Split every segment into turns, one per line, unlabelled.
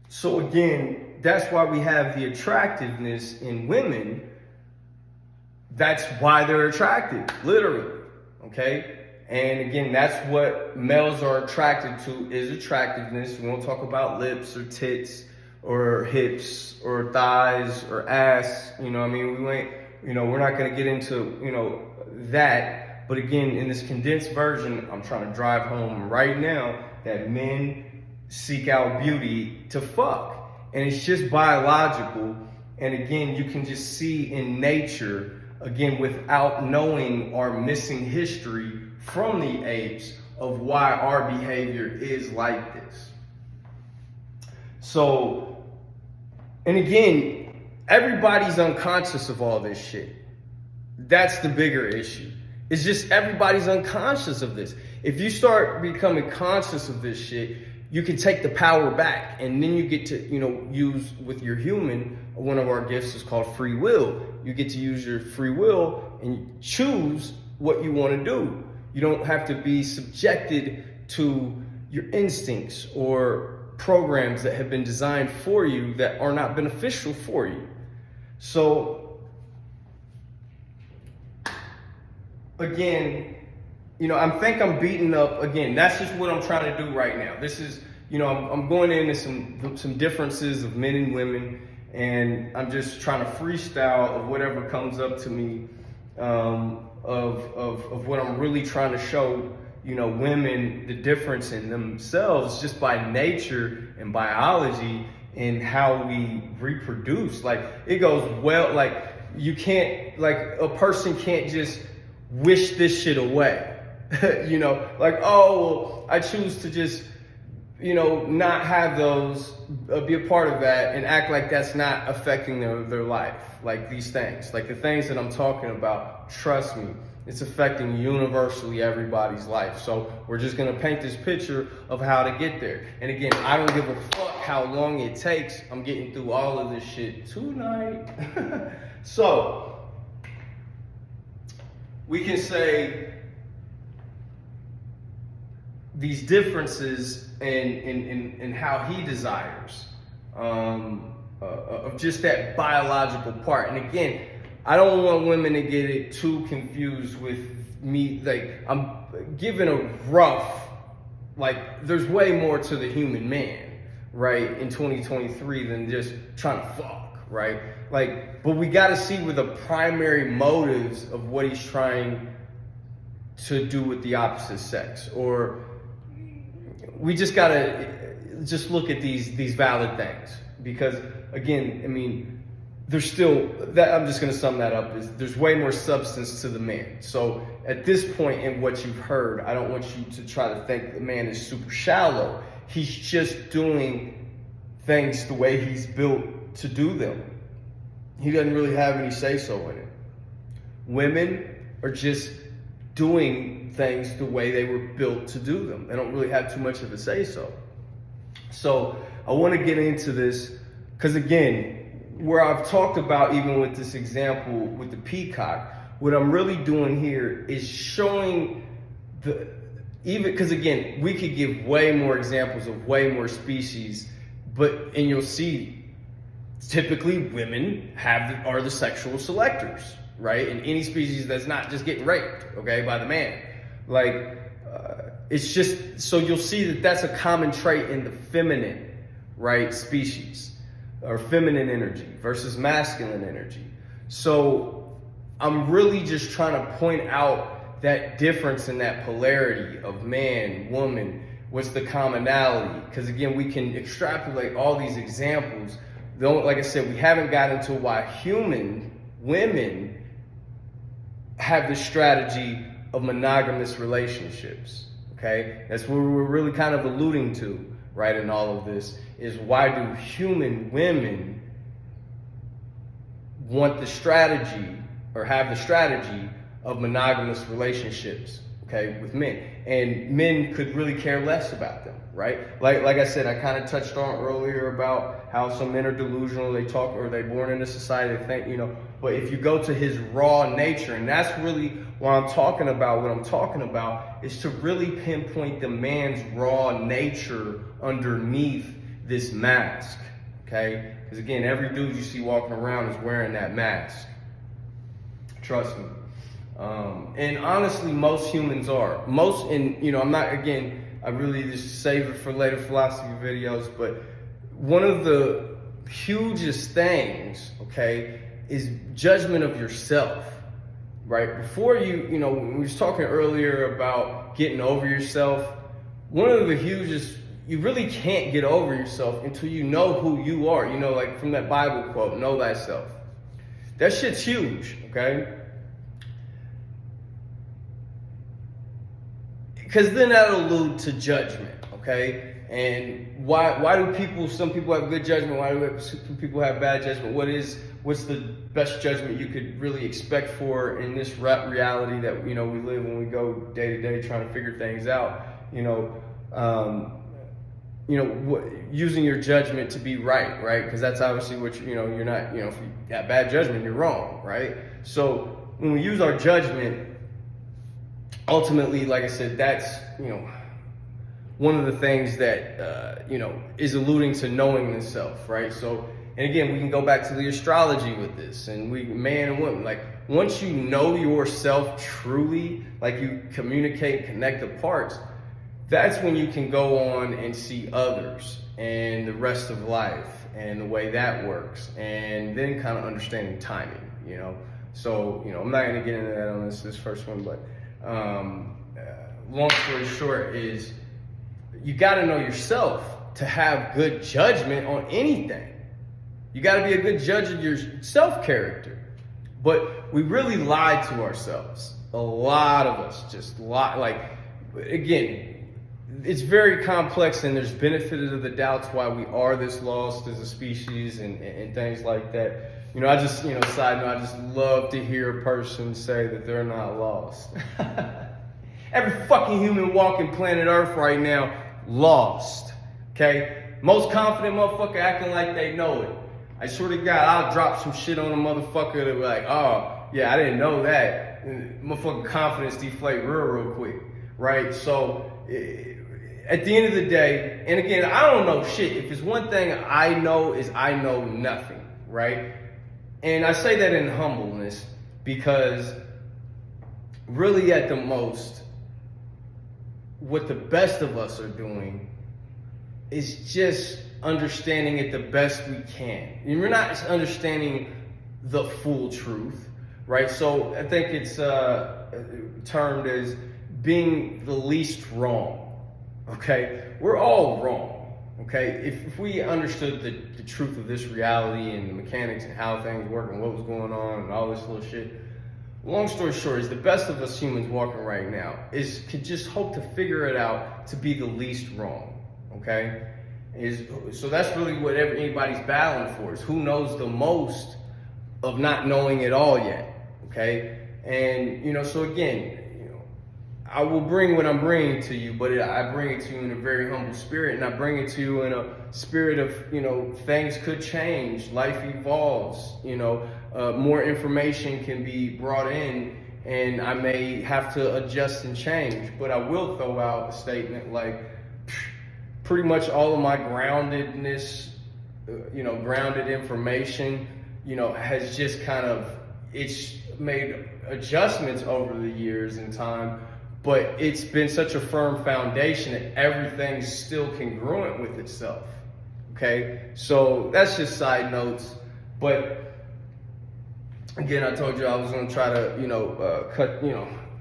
So again, that's why we have the attractiveness in women. That's why they're attractive, literally, okay? And again, that's what males are attracted to, is attractiveness. We won't talk about lips or tits or hips or thighs or ass, you know what I mean? We're not gonna get into, that. But again, in this condensed version, I'm trying to drive home right now that men seek out beauty to fuck. And it's just biological. And again, you can just see in nature, again, without knowing our missing history from the apes of why our behavior is like this. So, and again, everybody's unconscious of all this shit. That's the bigger issue. It's just everybody's unconscious of this. If you start becoming conscious of this shit, you can take the power back, and then you get to, use with your human, one of our gifts is called free will. You get to use your free will and choose what you want to do. You don't have to be subjected to your instincts or programs that have been designed for you that are not beneficial for you. So, again, I think I'm beating up, again, that's just what I'm trying to do right now. This is, I'm going into some differences of men and women, and I'm just trying to freestyle of whatever comes up to me, of what I'm really trying to show, women, the difference in themselves just by nature and biology and how we reproduce. Like, it goes well, like, you can't, like, a person can't just wish this shit away. Like, oh, well, I choose to just, not have those, be a part of that and act like that's not affecting their life. Like these things, like the things that I'm talking about, trust me, it's affecting universally everybody's life. So we're just gonna paint this picture of how to get there. And again, I don't give a fuck how long it takes. I'm getting through all of this shit tonight. So we can say these differences in how he desires, of just that biological part. And again, I don't want women to get it too confused with me. Like, I'm giving a rough, like, there's way more to the human man, right, in 2023 than just trying to fuck, right? Like, but we got to see where the primary motives of what he's trying to do with the opposite sex, or we just got to just look at these valid things. Because again, there's still, that I'm just going to sum that up, is there's way more substance to the man. So at this point in what you've heard, I don't want you to try to think the man is super shallow. He's just doing things the way he's built to do them. He doesn't really have any say-so in it. Women are just doing things the way they were built to do them. They don't really have too much of a say-so. So I want to get into this because, again, where I've talked about, even with this example with the peacock, what I'm really doing here is showing because again, we could give way more examples of way more species, and you'll see typically women are the sexual selectors, right? In any species that's not just getting raped, okay, by the man. Like, it's just, so you'll see that that's a common trait in the feminine, right, species, or feminine energy versus masculine energy. So I'm really just trying to point out that difference in that polarity of man, woman, what's the commonality? Because again, we can extrapolate all these examples. Like I said, we haven't gotten to why women have the strategy of monogamous relationships, okay? That's what we're really kind of alluding to, right, in all of this, is why do human women want the strategy, or have the strategy of monogamous relationships, okay, with men? And men could really care less about them, right? Like I said, I kind of touched on earlier about how some men are delusional, they talk, or they're born into society, they think, but if you go to his raw nature, and that's really what I'm talking about is to really pinpoint the man's raw nature underneath this mask, okay? Because again, every dude you see walking around is wearing that mask. Trust me. And honestly, most humans are. And I'm not, again, I really just save it for later philosophy videos, but one of the hugest things, okay, is judgment of yourself, right? Before we was talking earlier about getting over yourself. One of the hugest, you really can't get over yourself until you know who you are. Like from that Bible quote, know thyself. That shit's huge, okay? Because then that'll allude to judgment, okay? And why do some people have good judgment? Why do some people have bad judgment? What's the best judgment you could really expect for in this reality that we live when we go day to day trying to figure things out? Using your judgment to be right? Because that's obviously what you're not. If you got bad judgment, you're wrong, right? So when we use our judgment, ultimately, like I said, that's one of the things that is alluding to knowing the self, right? So, and again, we can go back to the astrology with this, and man and woman, like once you know yourself truly, like you communicate, connect the parts, that's when you can go on and see others and the rest of life and the way that works, and then kind of understanding timing, So, I'm not going to get into that on this first one, but long story short is you got to know yourself to have good judgment on anything. You got to be a good judge of your self-character. But we really lie to ourselves. A lot of us just lie. Like, again, it's very complex, and there's benefit of the doubts why we are this lost as a species and things like that. I just, side note, I just love to hear a person say that they're not lost. Every fucking human walking planet Earth right now, lost. Okay? Most confident motherfucker acting like they know it. I swear to God, I'll drop some shit on a motherfucker that be like, oh, yeah, I didn't know that. Motherfucking confidence deflate real quick. Right? So, at the end of the day, and again, I don't know shit. If it's one thing I know is I know nothing. Right? And I say that in humbleness because really at the most, what the best of us are doing is just understanding it the best we can. And we're not understanding the full truth, right? So I think it's termed as being the least wrong, okay? We're all wrong. Okay, if we understood the truth of this reality and the mechanics and how things work and what was going on and all this little shit, long story short is the best of us humans walking right now could just hope to figure it out to be the least wrong. Okay, so that's really what anybody's battling for, is who knows the most of not knowing it all yet. Okay, and so again, I will bring what I'm bringing to you, but I bring it to you in a very humble spirit, and I bring it to you in a spirit of, things could change, life evolves, more information can be brought in, and I may have to adjust and change, but I will throw out a statement like pretty much all of my groundedness, grounded information, has just it's made adjustments over the years and time. But it's been such a firm foundation that everything's still congruent with itself. Okay? So that's just side notes. But again, I told you I was going to try to, cut,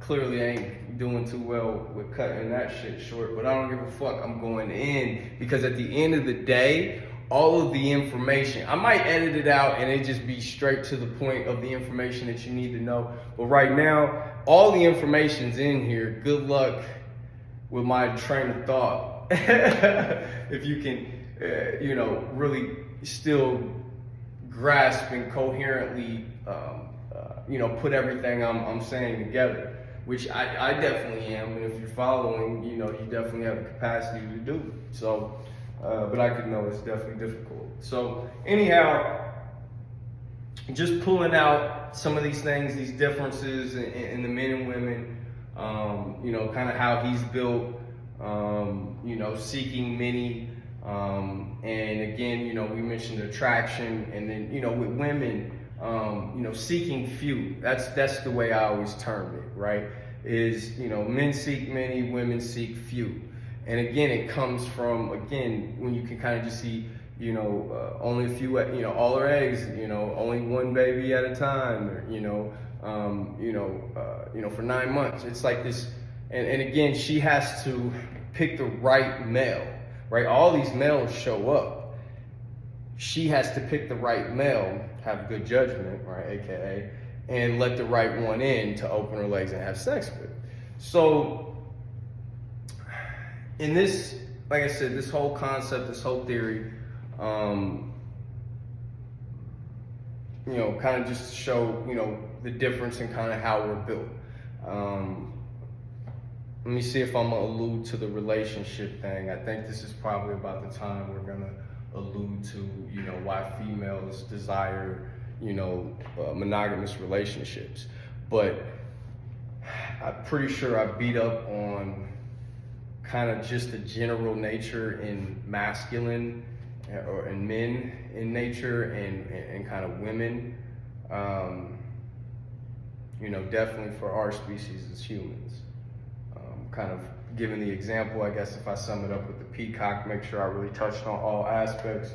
clearly I ain't doing too well with cutting that shit short. But I don't give a fuck. I'm going in because at the end of the day, all of the information, I might edit it out and it just be straight to the point of the information that you need to know. But right now, all the information's in here. Good luck with my train of thought. If you can, really still grasp and coherently, put everything I'm saying together, which I definitely am. And if you're following, you definitely have the capacity to do. So, but I could know it's definitely difficult. So anyhow, just pulling out some of these things, these differences in the men and women, kind of how he's built, seeking many, And again, you know, we mentioned attraction, and then, you know, with women, you know, seeking few. That's the way I always term it, right? Is, you know, men seek many, women seek few. And again, it comes from, again, when you can kind of just see, you know, only a few, you know, all her eggs, you know, only one baby at a time, or, you know, for 9 months. It's like this, and again, she has to pick the right male, right? All these males show up. She has to pick the right male, have good judgment, right, AKA, and let the right one in to open her legs and have sex with. So, in this, like I said, this whole concept, this whole theory, you know, kind of just show, you know, the difference in kind of how we're built. Let me see if I'm gonna allude to the relationship thing. I think this is probably about the time we're gonna allude to, you know, why females desire, you know, monogamous relationships. But I'm pretty sure I beat up on kind of just the general nature in masculine or in men in nature and kind of women. You know, definitely for our species as humans. Kind of giving the example, I guess if I sum it up with the peacock, make sure I really touched on all aspects.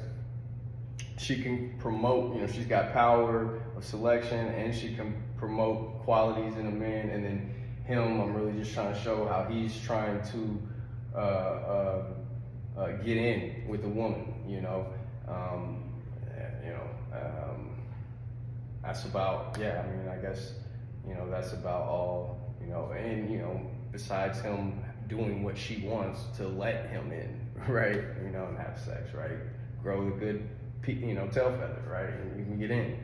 She can promote, you know, she's got power of selection, and she can promote qualities in a man. And then him, I'm really just trying to show how he's trying to get in with a woman, you know. That's about, yeah, I mean, I guess, you know, that's about all, you know, and, you know, besides him doing what she wants to let him in, right? You know, and have sex, right? Grow a good, you know, tail feather, right? And you can get in.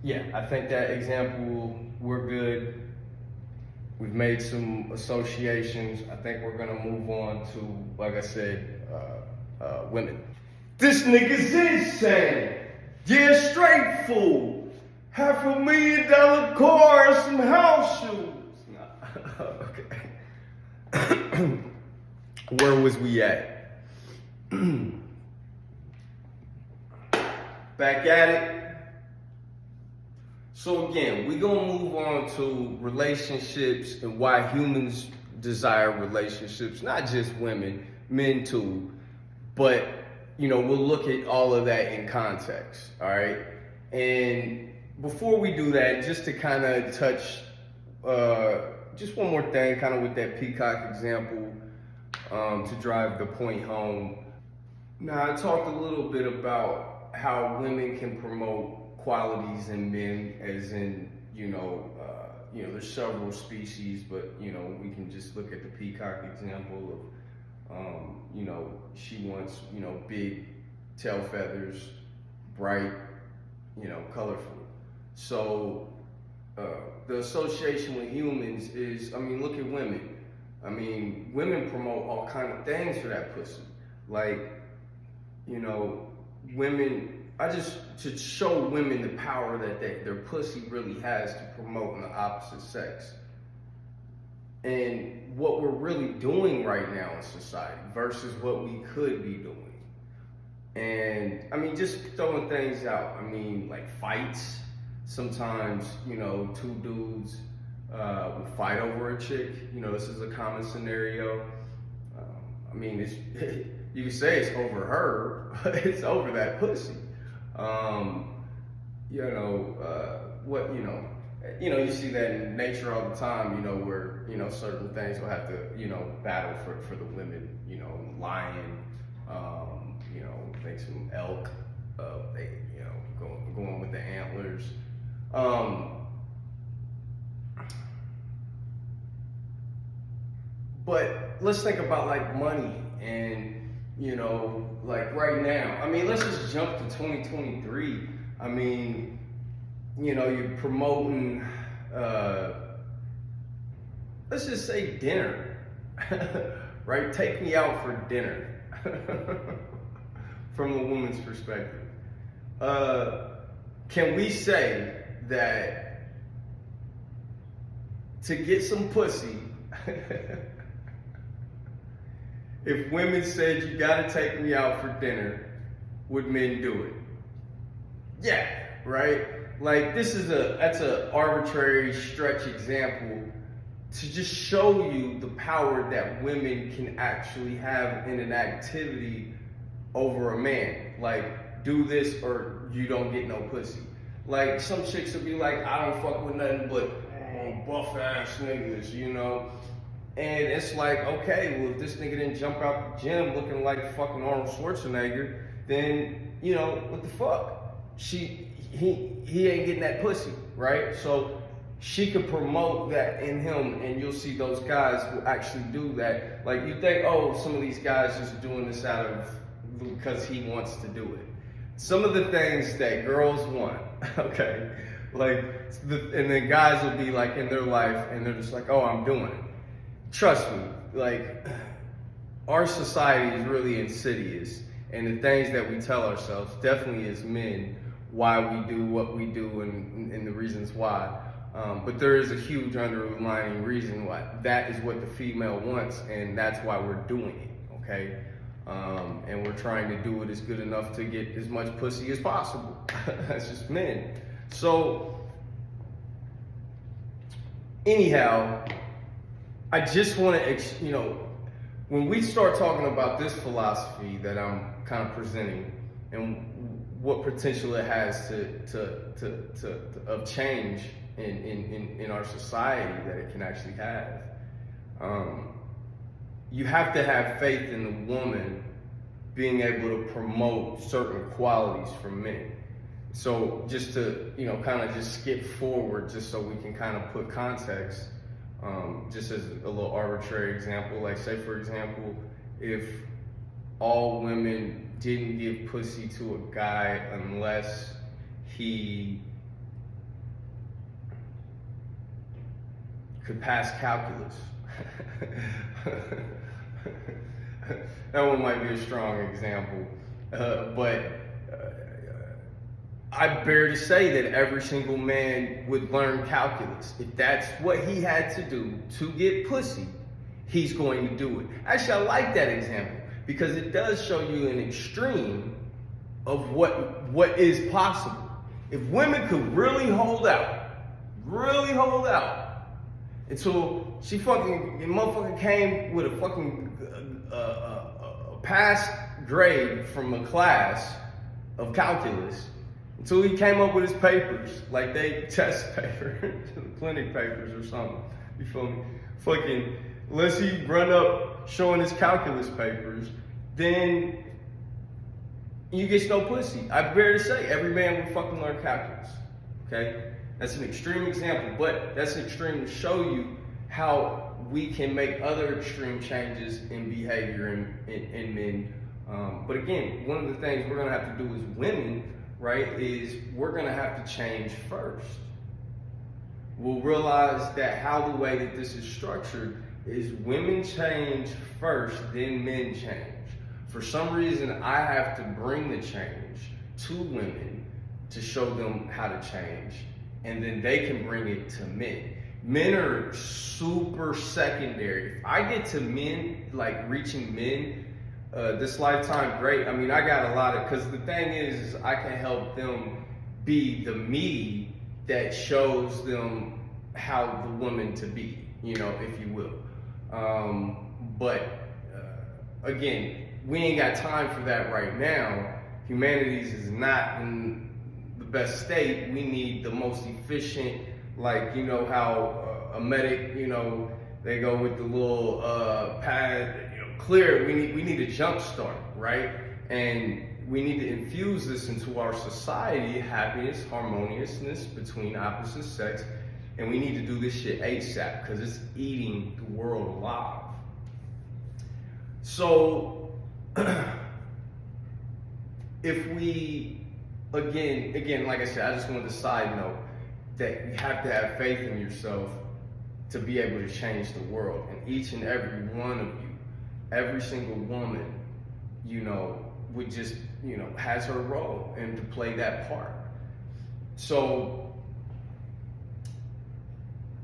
Yeah, I think that example, we're good. We've made some associations. I think we're gonna move on to, like I said, women. This nigga's insane. Yeah, straight fool. $500,000 car and some house shoes. Nah. Okay. Where was we at? Back at it. So again, we're gonna move on to relationships and why humans desire relationships, not just women, men too. But, you know, we'll look at all of that in context, all right? And before we do that, just to kind of touch, just one more thing, kind of with that peacock example, to drive the point home. Now, I talked a little bit about how women can promote qualities in men, as in, you know, there's several species, but, you know, we can just look at the peacock example of, you know, she wants, you know, big tail feathers, bright, you know, colorful. So the association with humans is, I mean, look at women. I mean, women promote all kind of things for that pussy. Like, you know, women, to show women the power that their pussy really has to promote in the opposite sex. And what we're really doing right now in society versus what we could be doing. And I mean, just throwing things out. I mean, like fights. Sometimes, you know, two dudes will fight over a chick. You know, this is a common scenario. I mean, it's, you can say it's over her, but it's over that pussy. You know, you see that in nature all the time, you know, where, you know, certain things will have to, you know, battle for the women, you know, lion, you know, make some elk, they, you know, going with the antlers. But let's think about like money and, you know, like right now, I mean, let's just jump to 2023. I mean, you know, you're promoting, let's just say dinner, right? Take me out for dinner from a woman's perspective. Can we say that to get some pussy, If women said you gotta take me out for dinner, would men do it? Yeah, right? Like that's a arbitrary stretch example to just show you the power that women can actually have in an activity over a man. Like, do this or you don't get no pussy. Like, some chicks will be like, I don't fuck with nothing but buff ass niggas, you know? And it's like, okay, well, if this nigga didn't jump out the gym looking like fucking Arnold Schwarzenegger, then, you know, what the fuck? He ain't getting that pussy, right? So she could promote that in him, and you'll see those guys will actually do that. Like, you think, oh, some of these guys just doing this out of because he wants to do it. Some of the things that girls want, okay, like, and then guys will be like in their life, and they're just like, oh, I'm doing it. Trust me, like, our society is really insidious, and the things that we tell ourselves, definitely as men, why we do what we do and the reasons why. But there is a huge underlying reason why. That is what the female wants, and that's why we're doing it, okay? And we're trying to do it as good enough to get as much pussy as possible. That's just men. So, anyhow, I just want to, you know, when we start talking about this philosophy that I'm kind of presenting and what potential it has of change in our society that it can actually have, you have to have faith in the woman being able to promote certain qualities from men. So just to, you know, kind of just skip forward just so we can kind of put context, just as a little arbitrary example, like say for example, if all women didn't give pussy to a guy unless he could pass calculus. That one might be a strong example, but I bear to say that every single man would learn calculus. If that's what he had to do to get pussy, he's going to do it. Actually, I like that example because it does show you an extreme of what is possible. If women could really hold out until she fucking, motherfucker came with a fucking past grade from a class of calculus, until he came up with his papers, like they test paper, clinic papers or something. You feel me? Fucking, unless he run up showing his calculus papers, then you get no pussy. I bear to say, every man would fucking learn calculus. Okay? That's an extreme example, but that's an extreme to show you how we can make other extreme changes in behavior in men. But again, one of the things we're gonna have to do as women, right, is we're gonna have to change first. We'll realize that how the way that this is structured is women change first, then men change. For some reason, I have to bring the change to women to show them how to change, and then they can bring it to men. Men are super secondary. If I get to men, like reaching men, this lifetime, great. I mean, I got a lot of, because the thing is I can help them be the me that shows them how the woman to be, you know, if you will. But again, we ain't got time for that right now. Humanities is not in the best state. We need the most efficient, like, you know how a medic, you know, they go with the little pad, you know, clear. We need a jump start, right? And we need to infuse this into our society, happiness, harmoniousness between opposite sex, and we need to do this shit ASAP because it's eating the world alive. So, if we, again, like I said, I just wanted to side note that you have to have faith in yourself to be able to change the world. And each and every one of you, every single woman, you know, would just, you know, has her role and to play that part. So,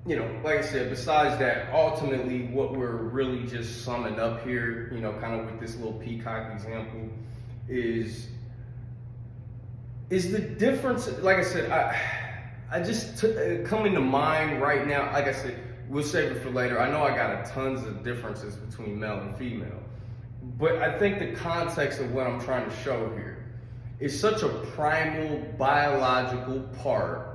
like I said, besides that, ultimately what we're really just summing up here, kind of with this little peacock example, is the difference. Like I said, I just coming to mind right now. Like I said, we'll save it for later. I know I got tons of differences between male and female, but I think the context of what I'm trying to show here is such a primal biological part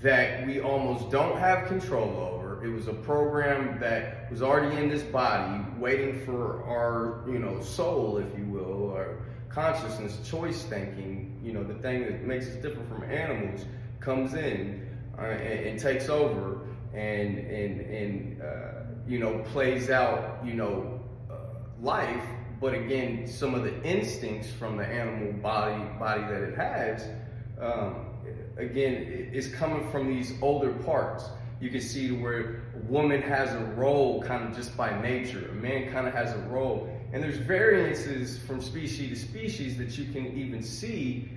that we almost don't have control over. It was a program that was already in this body, waiting for our, soul, if you will, or consciousness, choice thinking, the thing that makes us different from animals, comes in and takes over and plays out, life. But again, some of the instincts from the animal body that it has, again, is coming from these older parts. You can see where a woman has a role kind of just by nature. A man kind of has a role. And there's variances from species to species that you can even see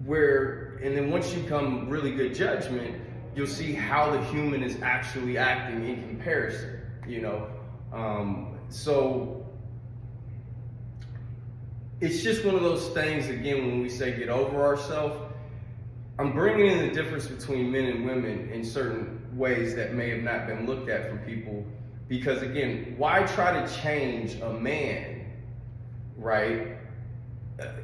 where, and then once you come really good judgment, you'll see how the human is actually acting in comparison, So it's just one of those things, again, when we say get over ourselves, I'm bringing in the difference between men and women in certain ways that may have not been looked at from people. Because again, why try to change a man, right?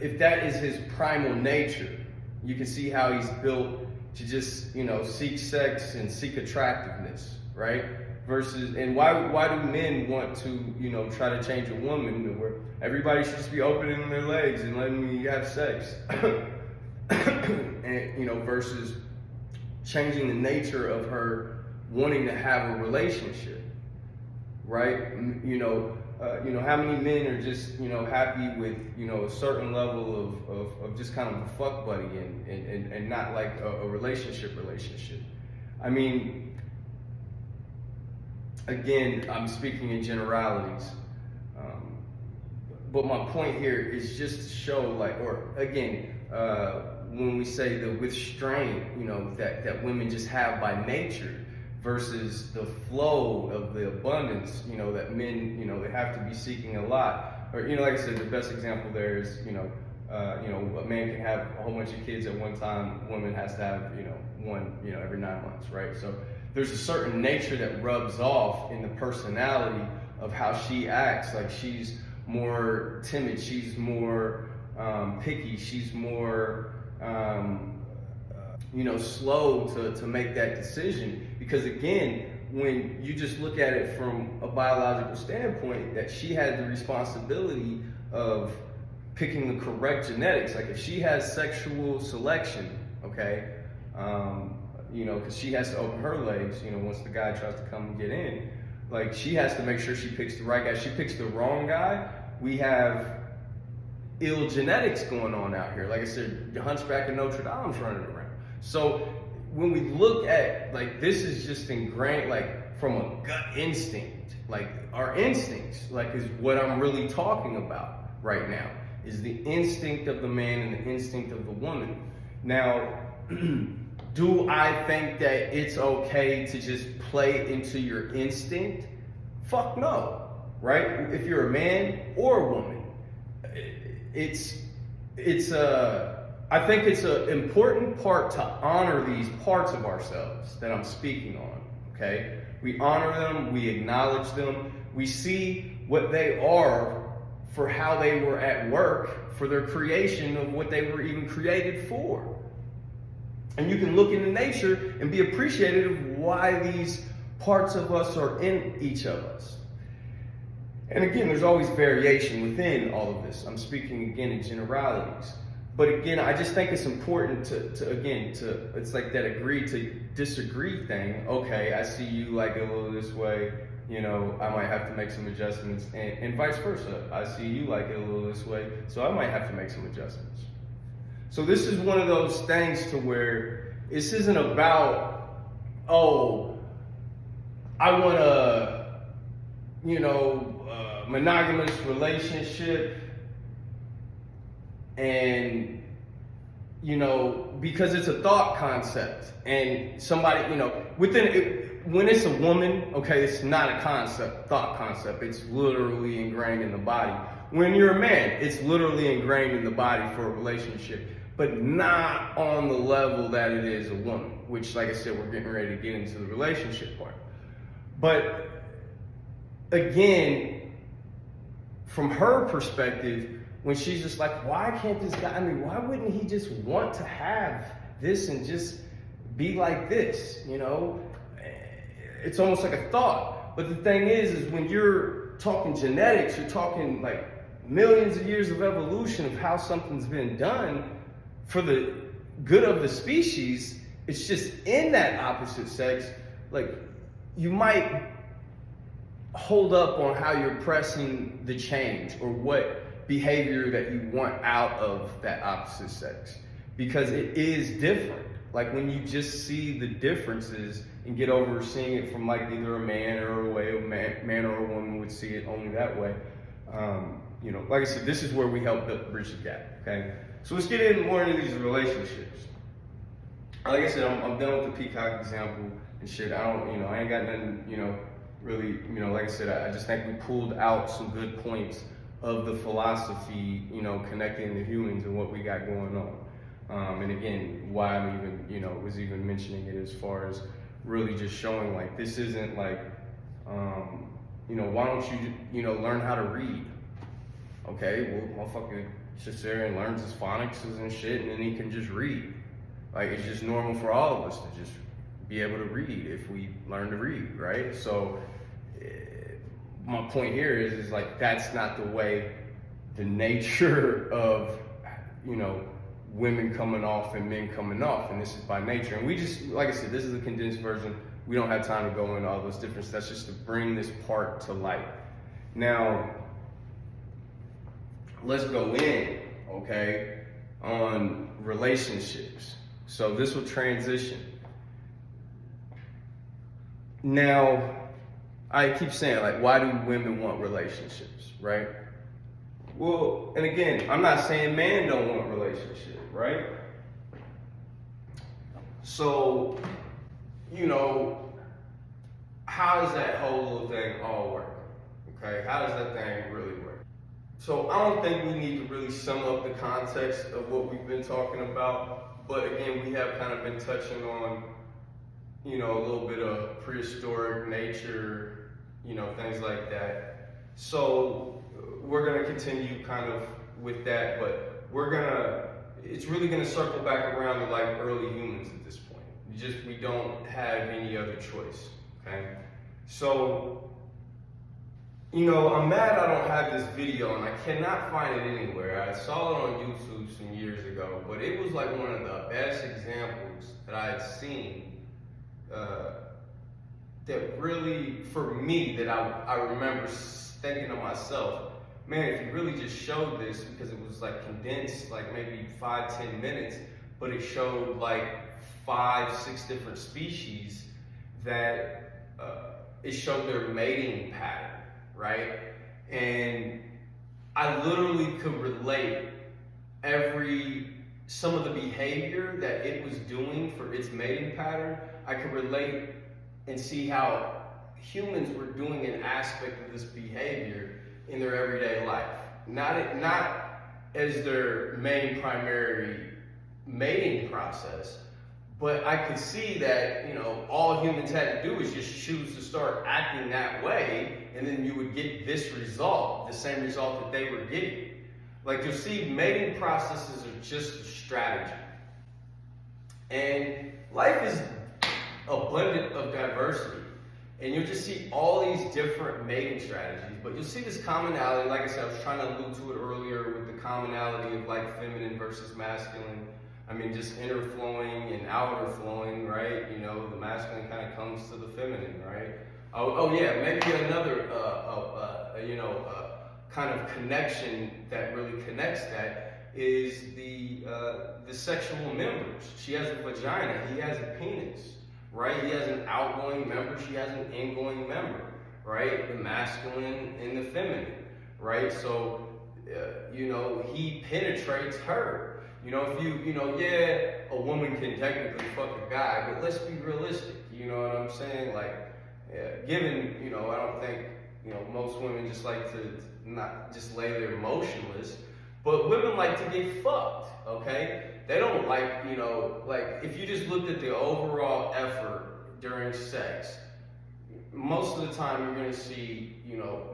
If that is his primal nature, you can see how he's built to just, seek sex and seek attractiveness, right? Versus, and why do men want to, try to change a woman where everybody should just be opening their legs and letting me have sex? And, versus changing the nature of her wanting to have a relationship, right? How many men are just, happy with, a certain level of just kind of a fuck buddy and not like a relationship. I mean, again, I'm speaking in generalities. But my point here is just to show, when we say the restraint, that women just have by nature versus the flow of the abundance, that men, they have to be seeking a lot. Or, like I said, the best example there is, a man can have a whole bunch of kids at one time. A woman has to have, one, every 9 months, right? So there's a certain nature that rubs off in the personality of how she acts. Like she's more timid, she's more picky, she's more slow to make that decision. Because again, when you just look at it from a biological standpoint, that she had the responsibility of picking the correct genetics. Like if she has sexual selection, okay, because she has to open her legs, once the guy tries to come and get in, like she has to make sure she picks the right guy. She picks the wrong guy, we have ill genetics going on out here. Like I said, the Hunchback of Notre Dame's running around. So when we look at, this is just ingrained, from a gut instinct, our instincts, is what I'm really talking about right now, is the instinct of the man and the instinct of the woman. Now, do I think that it's okay to just play into your instinct? Fuck no, right? If you're a man or a woman, I think it's an important part to honor these parts of ourselves that I'm speaking on, okay? We honor them, we acknowledge them, we see what they are for how they were at work, for their creation of what they were even created for. And you can look into nature and be appreciative of why these parts of us are in each of us. And again, there's always variation within all of this. I'm speaking again in generalities. But again, I just think it's important to it's like that agree to disagree thing. Okay, I see you like it a little this way, I might have to make some adjustments, and vice versa. I see you like it a little this way, so I might have to make some adjustments. So this is one of those things to where this isn't about, I want a, monogamous relationship, and because it's a thought concept, and somebody, within it, when it's a woman, okay, it's not a thought concept. It's literally ingrained in the body. When you're a man, it's literally ingrained in the body for a relationship, but not on the level that it is a woman, which, like I said, we're getting ready to get into the relationship part. But again, from her perspective, when she's just like, why can't this guy, why wouldn't he just want to have this and just be like this, you know? It's almost like a thought. But the thing is when you're talking genetics, you're talking like millions of years of evolution of how something's been done for the good of the species. It's just in that opposite sex, like you might hold up on how you're pressing the change or what behavior that you want out of that opposite sex, because it is different. Like when you just see the differences and get over seeing it from like either a man or a way a man or a woman would see it only that way. You know, like I said, this is where we help bridge the gap, okay? So let's get in more into these relationships. Like I said, I'm done with the peacock example and shit. I ain't got nothing, really, like I said, I just think we pulled out some good points of the philosophy, connecting the humans and what we got going on. And again, why I'm even, was even mentioning it as far as really just showing like, this isn't like, why don't you, learn how to read? Okay, well, motherfucker sits there and learns his phonics and shit, and then he can just read. Like, it's just normal for all of us to just be able to read if we learn to read, right? So my point here is like, that's not the way the nature of, women coming off and men coming off, and this is by nature. And we just, like I said, this is a condensed version. We don't have time to go into all those different steps, just to bring this part to light. Now, let's go in, okay, on relationships. So this will transition. Now, I keep saying, like, why do women want relationships, right? Well, and again, I'm not saying men don't want relationship, right? So, how does that whole little thing all work? Okay, how does that thing really work? So I don't think we need to really sum up the context of what we've been talking about, but again, we have kind of been touching on, a little bit of prehistoric nature, things like that. So we're gonna continue kind of with that, but it's really gonna circle back around to like early humans at this point. We don't have any other choice, okay? So, I'm mad I don't have this video and I cannot find it anywhere. I saw it on YouTube some years ago, but it was like one of the best examples that I had seen that really, for me, that I remember thinking to myself, man, if you really just showed this, because it was like condensed, like maybe 5-10 minutes, but it showed like 5-6 different species that it showed their mating pattern, right? And I literally could relate some of the behavior that it was doing for its mating pattern. I could relate and see how humans were doing an aspect of this behavior in their everyday life. Not as their main primary mating process, but I could see that, all humans had to do is just choose to start acting that way, and then you would get this result, the same result that they were getting. Like, you'll see mating processes are just a strategy. And life is abundant of diversity. And you'll just see all these different mating strategies, but you'll see this commonality. Like I said, I was trying to allude to it earlier with the commonality of like feminine versus masculine. Just inner flowing and outer flowing, right? The masculine kind of comes to the feminine, right? Oh yeah, maybe another, kind of connection that really connects that is the sexual members. She has a vagina, he has a penis, right? He has an outgoing member, she has an ingoing member, right? The masculine and the feminine, right? So, he penetrates her. If a woman can technically fuck a guy, but let's be realistic. You know what I'm saying? Like, given, I don't think, most women just like to not just lay there motionless, but women like to get fucked, okay? They don't like, like if you just looked at the overall effort during sex, most of the time you're gonna see,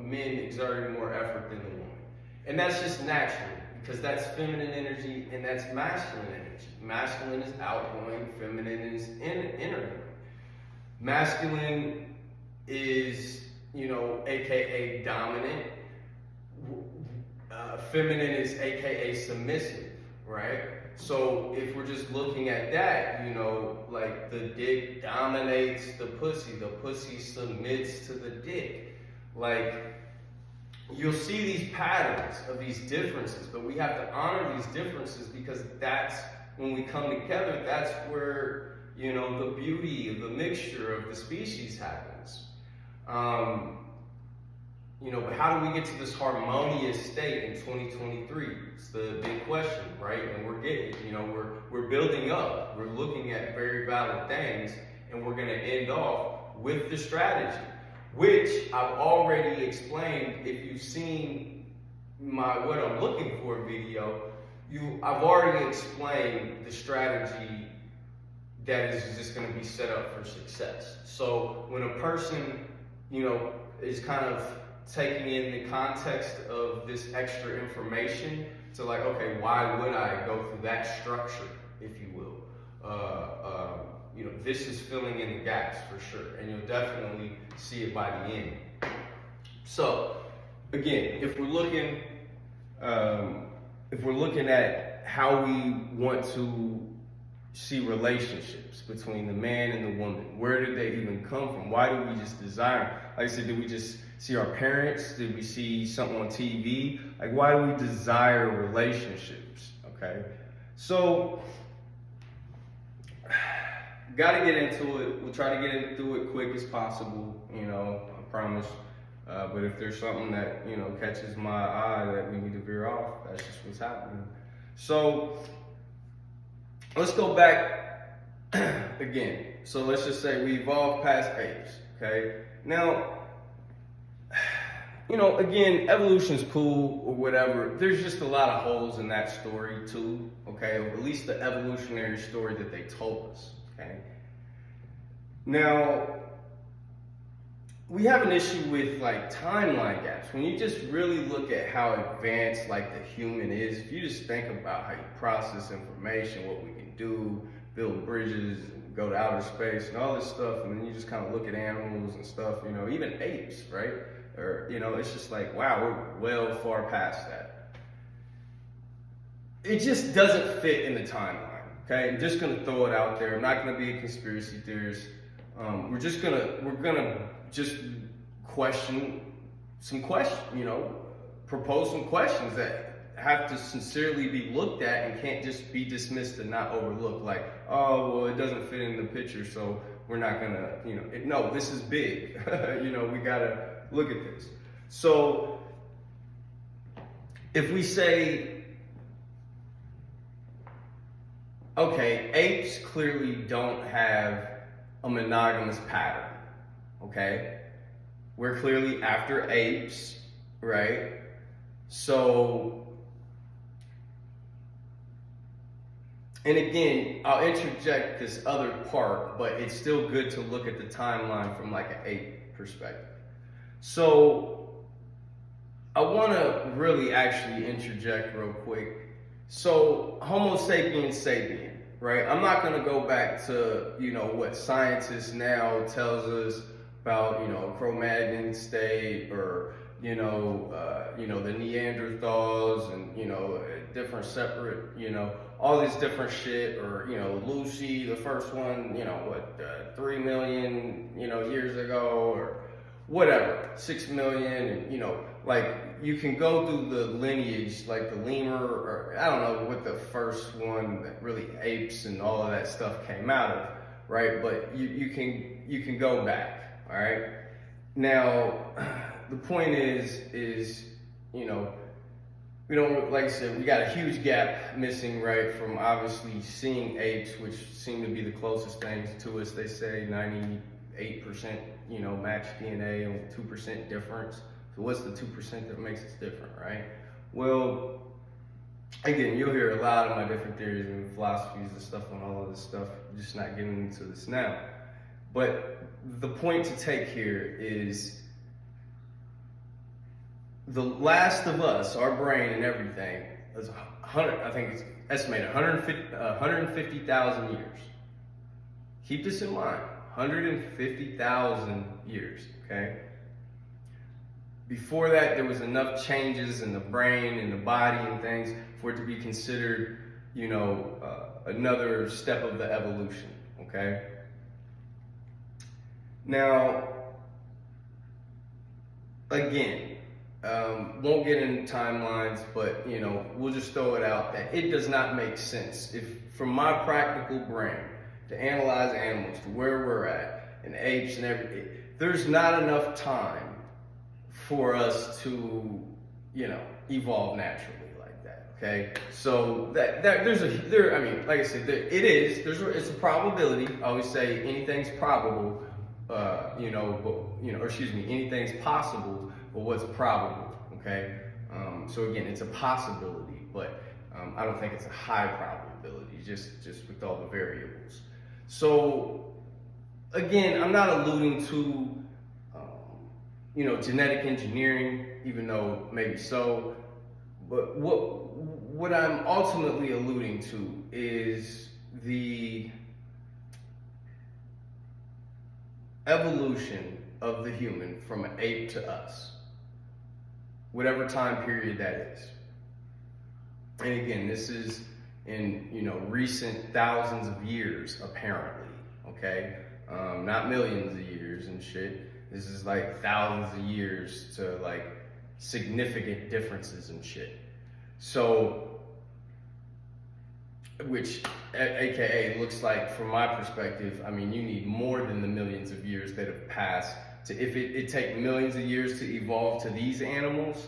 men exerting more effort than the woman. And that's just natural, because that's feminine energy and that's masculine energy. Masculine is outgoing, feminine is inner. Masculine is, AKA dominant. Feminine is AKA submissive, right? So if we're just looking at that, like the dick dominates the pussy submits to the dick. Like, you'll see these patterns of these differences, but we have to honor these differences, because that's when we come together, that's where, the beauty of the mixture of the species happens. But how do we get to this harmonious state in 2023? It's the big question, right? And we're getting, we're building up. We're looking at very valid things, and we're going to end off with the strategy, which I've already explained. If you've seen my What I'm Looking For video, I've already explained the strategy that is just going to be set up for success. So when a person, is kind of taking in the context of this extra information to like, okay, why would I go through that structure, if you will? This is filling in the gaps for sure, and you'll definitely see it by the end. So, again, if we're looking at how we want to see relationships between the man and the woman, where did they even come from? Why do we just desire? Like I said, did we just see our parents? Did we see something on TV? Like, why do we desire relationships? Okay, so got to get into it. We'll try to get into it quick as possible. I promise. But if there's something that catches my eye that we need to veer off, that's just what's happening. So let's go back again. So let's just say we evolved past apes. Okay, now. Again, evolution's cool or whatever. There's just a lot of holes in that story too, okay? Or at least the evolutionary story that they told us, okay? Now, we have an issue with like timeline gaps. When you just really look at how advanced like the human is, if you just think about how you process information, what we can do, build bridges, and go to outer space and all this stuff, and then you just kind of look at animals and stuff, even apes, right? Or, it's just like, wow, we're well far past that. It just doesn't fit in the timeline, okay? I'm just gonna throw it out there. I'm not gonna be a conspiracy theorist. We're gonna just question some questions, propose some questions that have to sincerely be looked at and can't just be dismissed and not overlooked. Like, oh, well, it doesn't fit in the picture, so we're not gonna, no, this is big. We gotta look at this. So if we say, okay, apes clearly don't have a monogamous pattern, okay? We're clearly after apes, right? So, and again, I'll interject this other part, but it's still good to look at the timeline from like an ape perspective. So I want to really actually interject real quick. So Homo sapiens sapien, right? I'm not going to go back to, what scientists now tells us about, Cro-Magnon state or, the Neanderthals and, different separate, all this different shit, or, Lucy, the first one, 3 million, years ago, or whatever, 6 million, and like you can go through the lineage, like the lemur, or I don't know what the first one that really apes and all of that stuff came out of, right? But you can go back, all right? Now, the point is, we don't, like I said, we got a huge gap missing, right, from obviously seeing apes, which seem to be the closest things to us. They say 98%, match DNA and 2% difference. So what's the 2% that makes us different, right? Well, again, you'll hear a lot of my different theories and philosophies and stuff on all of this stuff. I'm just not getting into this now. But the point to take here is the last of us, our brain and everything, is 100, I think it's estimated 150,000 years. Keep this in mind, 150,000 years, okay? Before that, there was enough changes in the brain and the body and things for it to be considered, another step of the evolution, okay? Now, again, won't get into timelines, but we'll just throw it out that it does not make sense if, from my practical brain, to analyze animals to where we're at and apes and everything. There's not enough time for us to, evolve naturally like that. Okay, so that like I said, it's a probability. I always say anything's probable, anything's possible. But what's probable, okay? So again, it's a possibility, but I don't think it's a high probability, just with all the variables. So again, I'm not alluding to, genetic engineering, even though maybe so, but what I'm ultimately alluding to is the evolution of the human from an ape to us, whatever time period that is. And again, this is in recent thousands of years, apparently, okay? Not millions of years and shit. This is like thousands of years to like significant differences and shit. So, which AKA looks like, from my perspective, I mean, you need more than the millions of years that have passed to, if it take millions of years to evolve to these animals,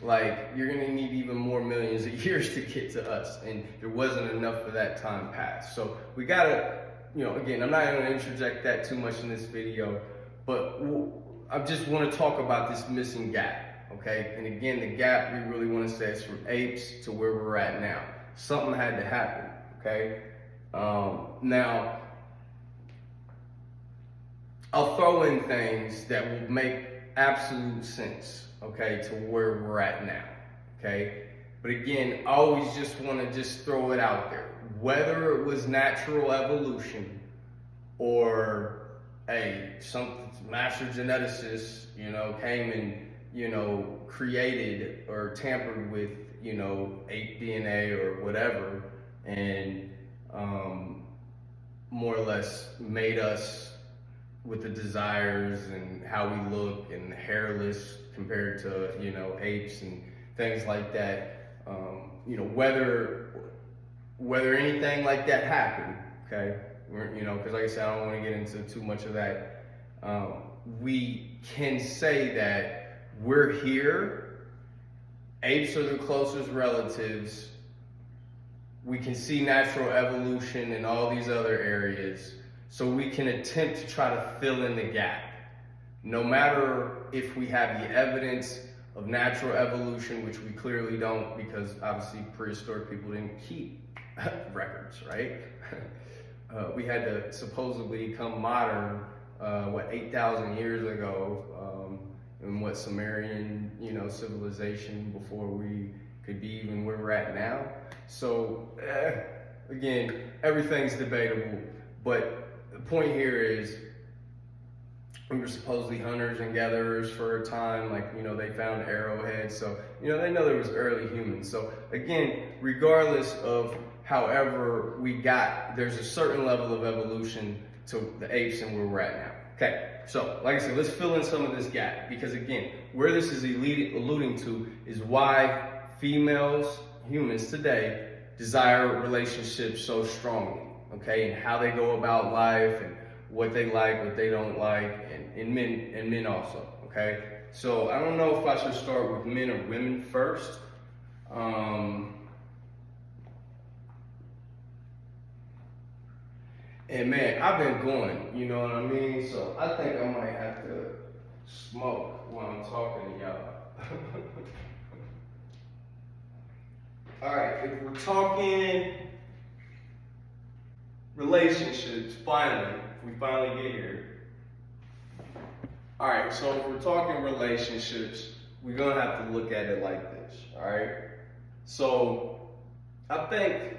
like you're gonna need even more millions of years to get to us, and there wasn't enough for that time passed. So we gotta, again, I'm not gonna interject that too much in this video, but I just wanna talk about this missing gap, okay? And again, the gap we really wanna say is from apes to where we're at now. Something had to happen, okay? Now, I'll throw in things that will make absolute sense, okay, to where we're at now, okay? But again, I always just want to just throw it out there. Whether it was natural evolution or some master geneticist, came and, created or tampered with, ape DNA or whatever, and more or less made us with the desires and how we look and hairless compared to, apes and things like that. Whether anything like that happened, okay? Because like I said, I don't want to get into too much of that. We can say that we're here. Apes are the closest relatives. We can see natural evolution in all these other areas. So we can attempt to try to fill in the gap. No matter if we have the evidence of natural evolution, which we clearly don't, because obviously prehistoric people didn't keep records, right? We had to supposedly become modern, 8,000 years ago, in Sumerian, civilization before we could be even where we're at now. So, again, everything's debatable, but the point here is we were supposedly hunters and gatherers for a time, they found arrowheads, so, they know there was early humans. So, again, regardless of however we got, there's a certain level of evolution to the apes and where we're at now. Okay, so, like I said, let's fill in some of this gap, because again, where this is alluding to is why females, humans today, desire relationships so strongly, okay, and how they go about life and what they like, what they don't like, and men also, okay? So I don't know if I should start with men or women first, And man, I've been going, you know what I mean? So I think I might have to smoke while I'm talking to y'all. All right, if we're talking relationships, we finally get here. All right, so if we're talking relationships, we're gonna have to look at it like this, all right? So I think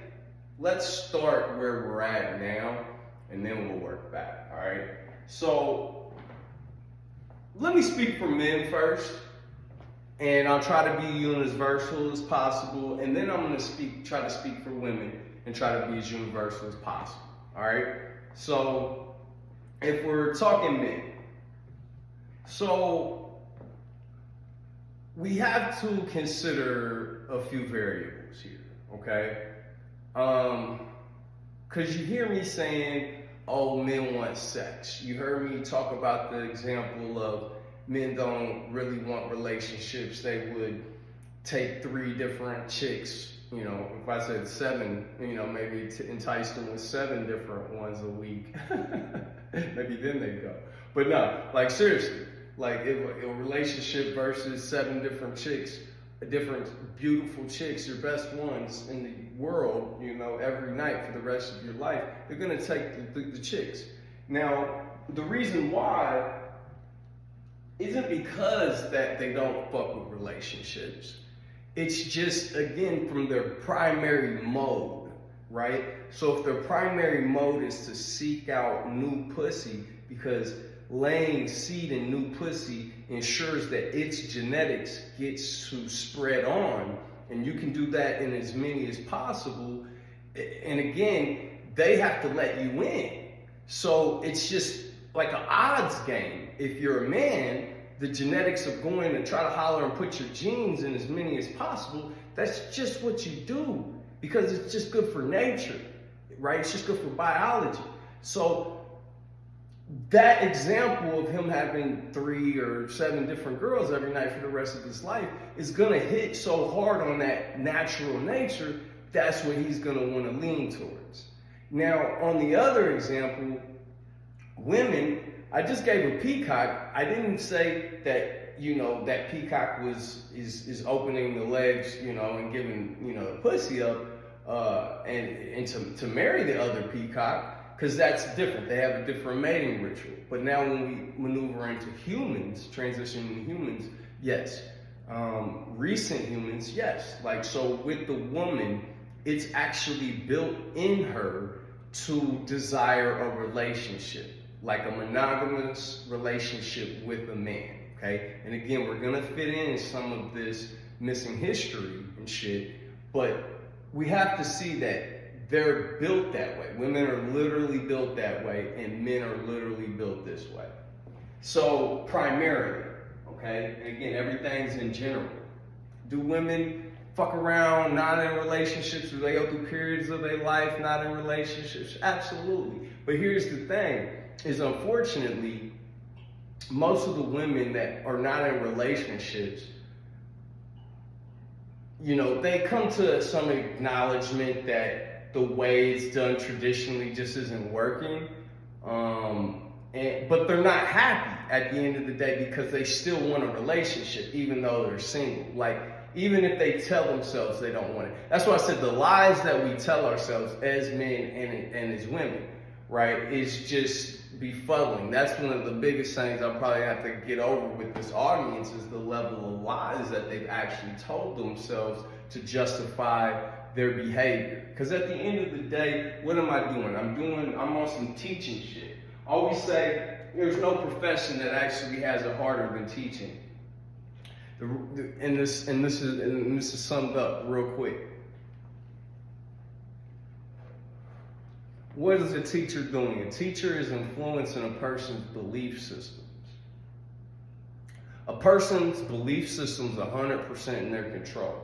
let's start where we're at now, and then we'll work back, all right? So let me speak for men first, and I'll try to be universal as possible, and then I'm gonna try to speak for women and try to be as universal as possible, all right? So if we're talking men, so we have to consider a few variables here, okay? Because you hear me saying, oh, men want sex. You heard me talk about the example of men don't really want relationships. They would take 3 different chicks, you know, if I said 7, you know, maybe entice them with 7 different ones a week. Maybe then they'd go. But no, like seriously, like a relationship versus 7 different chicks, different beautiful chicks, your best ones in the world, you know, every night for the rest of your life, they're gonna take the chicks. Now, the reason why isn't because that they don't fuck with relationships. It's just, again, from their primary mode, right? So if their primary mode is to seek out new pussy, because laying seed in new pussy ensures that its genetics gets to spread on, and you can do that in as many as possible. And again, they have to let you in. So it's just like an odds game. If you're a man, the genetics of going to try to holler and put your genes in as many as possible, that's just what you do, because it's just good for nature, right? It's just good for biology. So that example of him having 3 or 7 different girls every night for the rest of his life is gonna hit so hard on that natural nature, that's what he's gonna wanna lean towards. Now, on the other example, women, I just gave a peacock. I didn't say that, you know, that peacock is opening the legs, you know, and giving, you know, the pussy up and to marry the other peacock, because that's different. They have a different mating ritual. But now when we maneuver into humans, transitioning to humans, yes. Recent humans, yes. Like, so with the woman, it's actually built in her to desire a relationship, like a monogamous relationship with a man, okay? And again, we're gonna fit in some of this missing history and shit, but we have to see that they're built that way. Women are literally built that way, and men are literally built this way. So primarily, okay? And again, everything's in general. Do women fuck around, not in relationships? Do they go through periods of their life not in relationships? Absolutely. But here's the thing, is unfortunately, most of the women that are not in relationships, you know, they come to some acknowledgement that the way it's done traditionally just isn't working. But they're not happy at the end of the day, because they still want a relationship even though they're single. Like, even if they tell themselves they don't want it. That's why I said the lies that we tell ourselves as men and as women, right, is just befuddling. That's one of the biggest things I'll probably have to get over with this audience, is the level of lies that they've actually told themselves to justify their behavior. Because at the end of the day, what am I doing? I'm on some teaching shit. I always say there's no profession that actually has it harder than teaching. And this is summed up real quick. What is a teacher doing? A teacher is influencing a person's belief systems. A person's belief system is 100% in their control.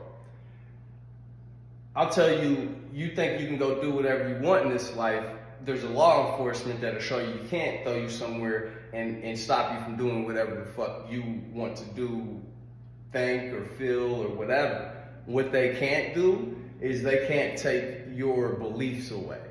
I'll tell you, you think you can go do whatever you want in this life, there's a law enforcement that'll show you can't, throw you somewhere and stop you from doing whatever the fuck you want to do, think or feel or whatever. What they can't do is they can't take your beliefs away.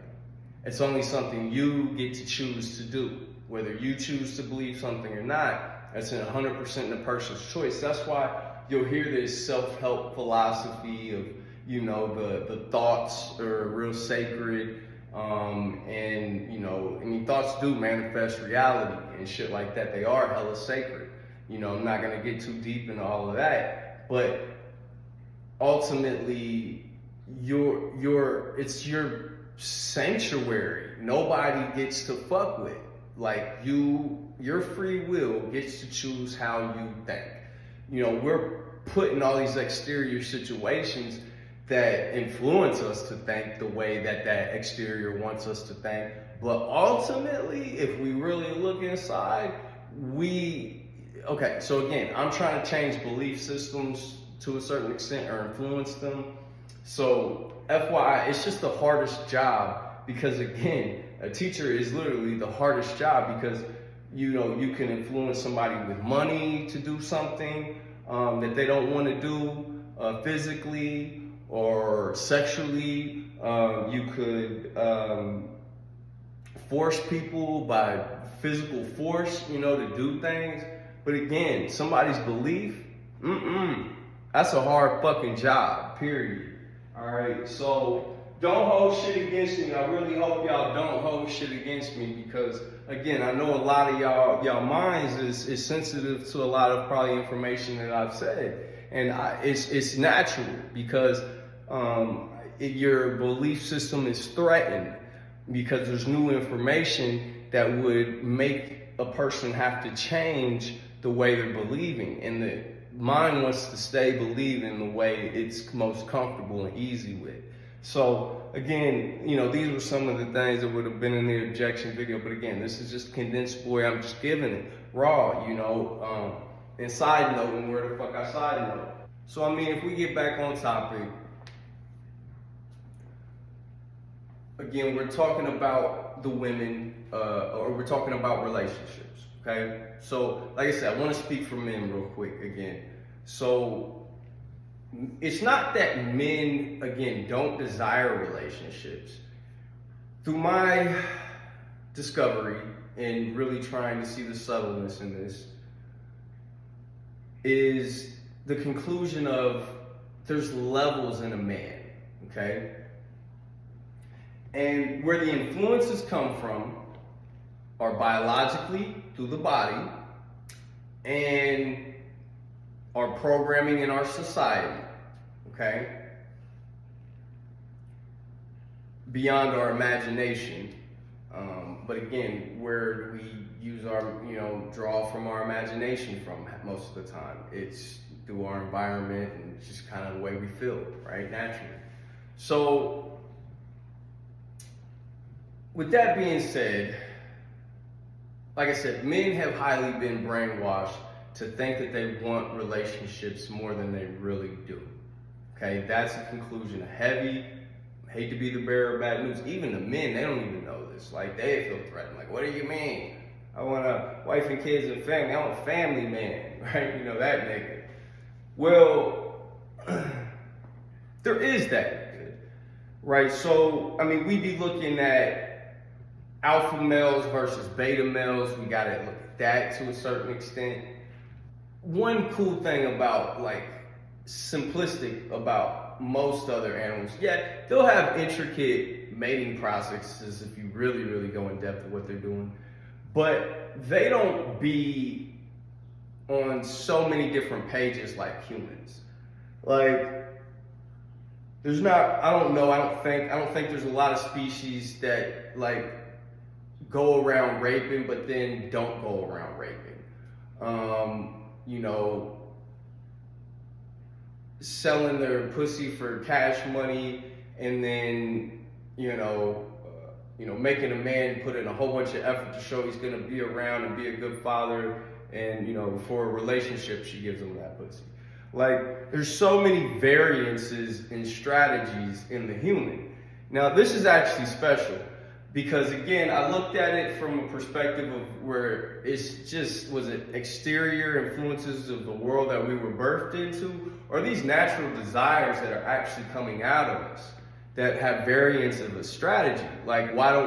It's only something you get to choose to do. Whether you choose to believe something or not, that's 100% the person's choice. That's why you'll hear this self-help philosophy of, you know, the thoughts are real sacred. And, you know, I mean, thoughts do manifest reality and shit like that. They are hella sacred. You know, I'm not going to get too deep into all of that. But ultimately, it's your sanctuary. Nobody gets to fuck with. Like, your free will gets to choose how you think. You know, we're put in all these exterior situations that influence us to think the way that that exterior wants us to think. But ultimately, if we really look inside, okay, so again, I'm trying to change belief systems to a certain extent or influence them. So FYI, it's just the hardest job because, again, a teacher is literally the hardest job because, you know, you can influence somebody with money to do something that they don't want to do physically or sexually. You could force people by physical force, you know, to do things. But again, somebody's belief, that's a hard fucking job, period. All right, so don't hold shit against me. I really hope y'all don't hold shit against me because, again, I know a lot of y'all minds is sensitive to a lot of probably information that I've said. And it's natural because your belief system is threatened because there's new information that would make a person have to change the way they're believing. And the mind wants to stay believing the way it's most comfortable and easy with. So again, you know, these were some of the things that would have been in the objection video. But again, this is just condensed, boy. I'm just giving it raw, you know, and side note, and where the fuck I side note. So, I mean, if we get back on topic, again, we're talking about the women, or we're talking about relationships, okay? So, like I said, I want to speak for men real quick again. So, it's not that men, again, don't desire relationships. Through my discovery and really trying to see the subtleness in this, is the conclusion of there's levels in a man, okay? And where the influences come from are biologically through the body and our programming in our society, okay? Beyond our imagination. But again, where do we use our, you know, draw from our imagination from most of the time? It's through our environment and it's just kind of the way we feel, right? Naturally. So, with that being said, like I said, men have highly been brainwashed to think that they want relationships more than they really do. Okay, that's a conclusion. Heavy. Hate to be the bearer of bad news. Even the men, they don't even know this. Like, they feel threatened. Like, what do you mean? I want a wife and kids and family. I'm a family man, right? You know, that nigga. Well, there is that nigga, right? So, I mean, we be looking at alpha males versus beta males. We gotta look at that to a certain extent. One cool thing about, like, simplistic about most other animals, yeah, they'll have intricate mating processes if you really, really go in depth of what they're doing. But they don't be on so many different pages like humans. Like, there's not, I don't think there's a lot of species that, like, go around raping, but then don't go around raping. You know, selling their pussy for cash money and then, making a man put in a whole bunch of effort to show he's gonna be around and be a good father, and, for a relationship, she gives him that pussy. Like, there's so many variances and strategies in the human. Now, this is actually special. Because again, I looked at it from a perspective of where was it exterior influences of the world that we were birthed into, or these natural desires that are actually coming out of us that have variants of a strategy? Like, why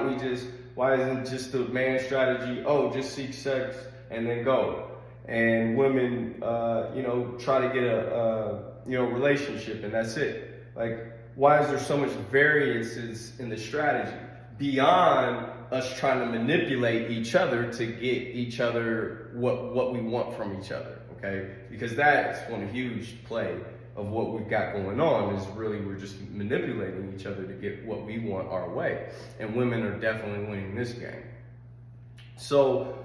isn't just the man's strategy, oh, just seek sex and then go? And women, try to get a relationship and that's it. Like, why is there so much variances in the strategy beyond us trying to manipulate each other to get each other what we want from each other, okay? Because that's one huge play of what we've got going on, is really we're just manipulating each other to get what we want our way. And women are definitely winning this game. So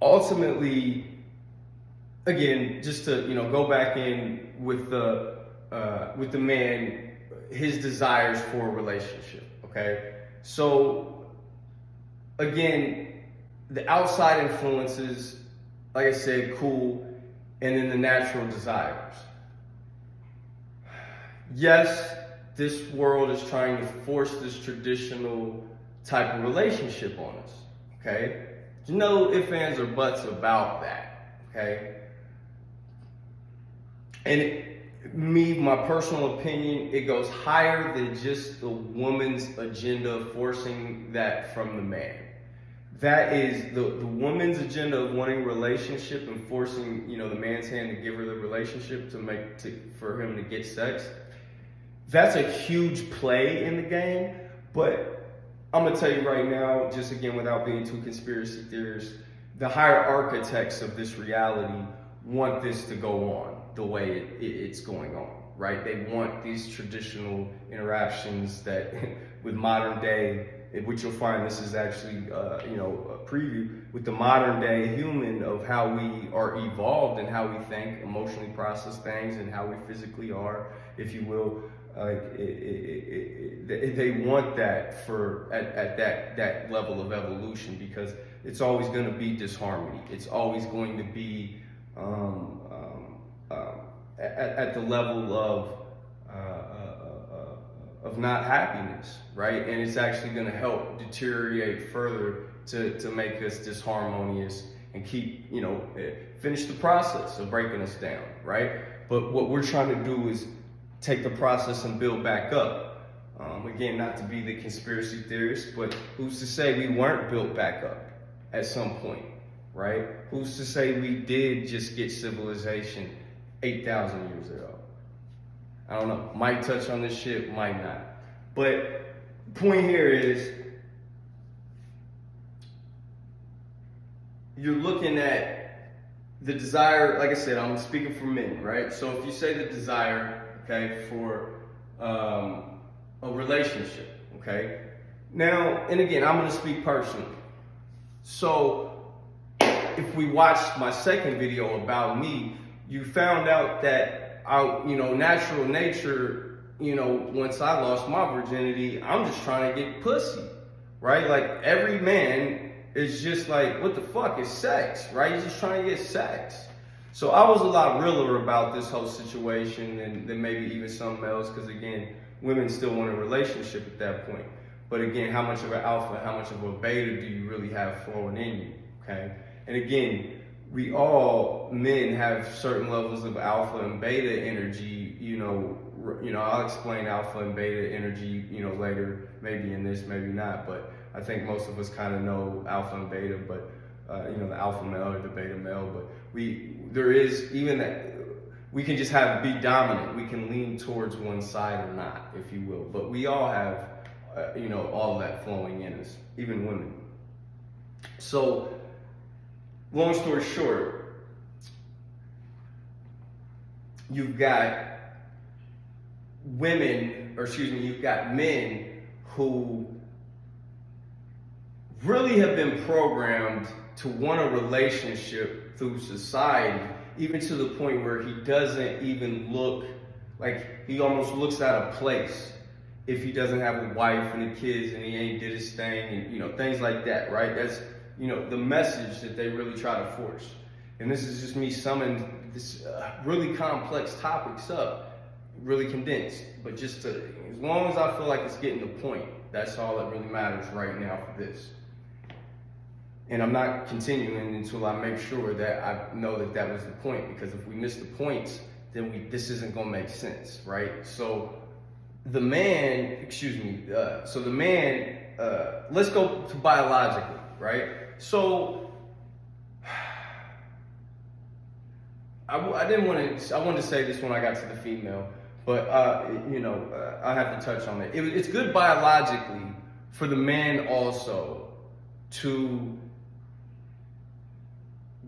ultimately, again, just to go back in with the man, his desires for a relationship, okay? So again, the outside influences, like I said, cool, and then the natural desires. Yes, this world is trying to force this traditional type of relationship on us, okay? There's no ifs, ands, or buts about that, okay? And my personal opinion, it goes higher than just the woman's agenda forcing that from the man. That is the woman's agenda of wanting a relationship and forcing, the man's hand to give her the relationship for him to get sex. That's a huge play in the game, but I'm gonna tell you right now, just again without being too conspiracy theorist, the higher architects of this reality want this to go on the way it's going on, right? They want these traditional interactions that with modern day, which you'll find this is actually a preview with the modern day human of how we are evolved and how we think, emotionally process things, and how we physically are, if you will. Like they want that at that level of evolution, because it's always going to be disharmony. It's always going to be at the level of not happiness, right? And it's actually going to help deteriorate further to make us disharmonious and keep finish the process of breaking us down, right? But what we're trying to do is take the process and build back up. Again, not to be the conspiracy theorist, but who's to say we weren't built back up at some point, right? Who's to say we did just get civilization 8,000 years ago? I don't know. Might touch on this shit, might not. But point here is, you're looking at the desire, like I said, I'm speaking for men, right? So if you say the desire, okay, for a relationship, okay? Now, and again, I'm gonna speak personally. So if we watched my second video about me, you found out that natural nature, once I lost my virginity, I'm just trying to get pussy, right? Like every man is just like, what the fuck is sex, right? He's just trying to get sex. So I was a lot realer about this whole situation than maybe even some males, because again, women still want a relationship at that point. But again, how much of an alpha, how much of a beta do you really have flowing in you, okay? And again, we all, men, have certain levels of alpha and beta energy, I'll explain alpha and beta energy, later, maybe in this, maybe not, but I think most of us kind of know alpha and beta, but the alpha male or the beta male, but there is even that we can just be dominant. We can lean towards one side or not, if you will, but we all have, all that flowing in us, even women. So, long story short, you've got you've got men who really have been programmed to want a relationship through society, even to the point where he doesn't even look like, he almost looks out of place if he doesn't have a wife and the kids and he ain't did his thing and things like that, right? That's the message that they really try to force. And this is just me summing this really complex topics up, really condensed, but just as long as I feel like it's getting the point. That's all that really matters right now for this. And I'm not continuing until I make sure that I know that that was the point, because if we miss the points, then this isn't gonna make sense, right? So the man, let's go to biologically, right? So I wanted to say this when I got to the female, but I have to touch on it. It's good biologically for the man also to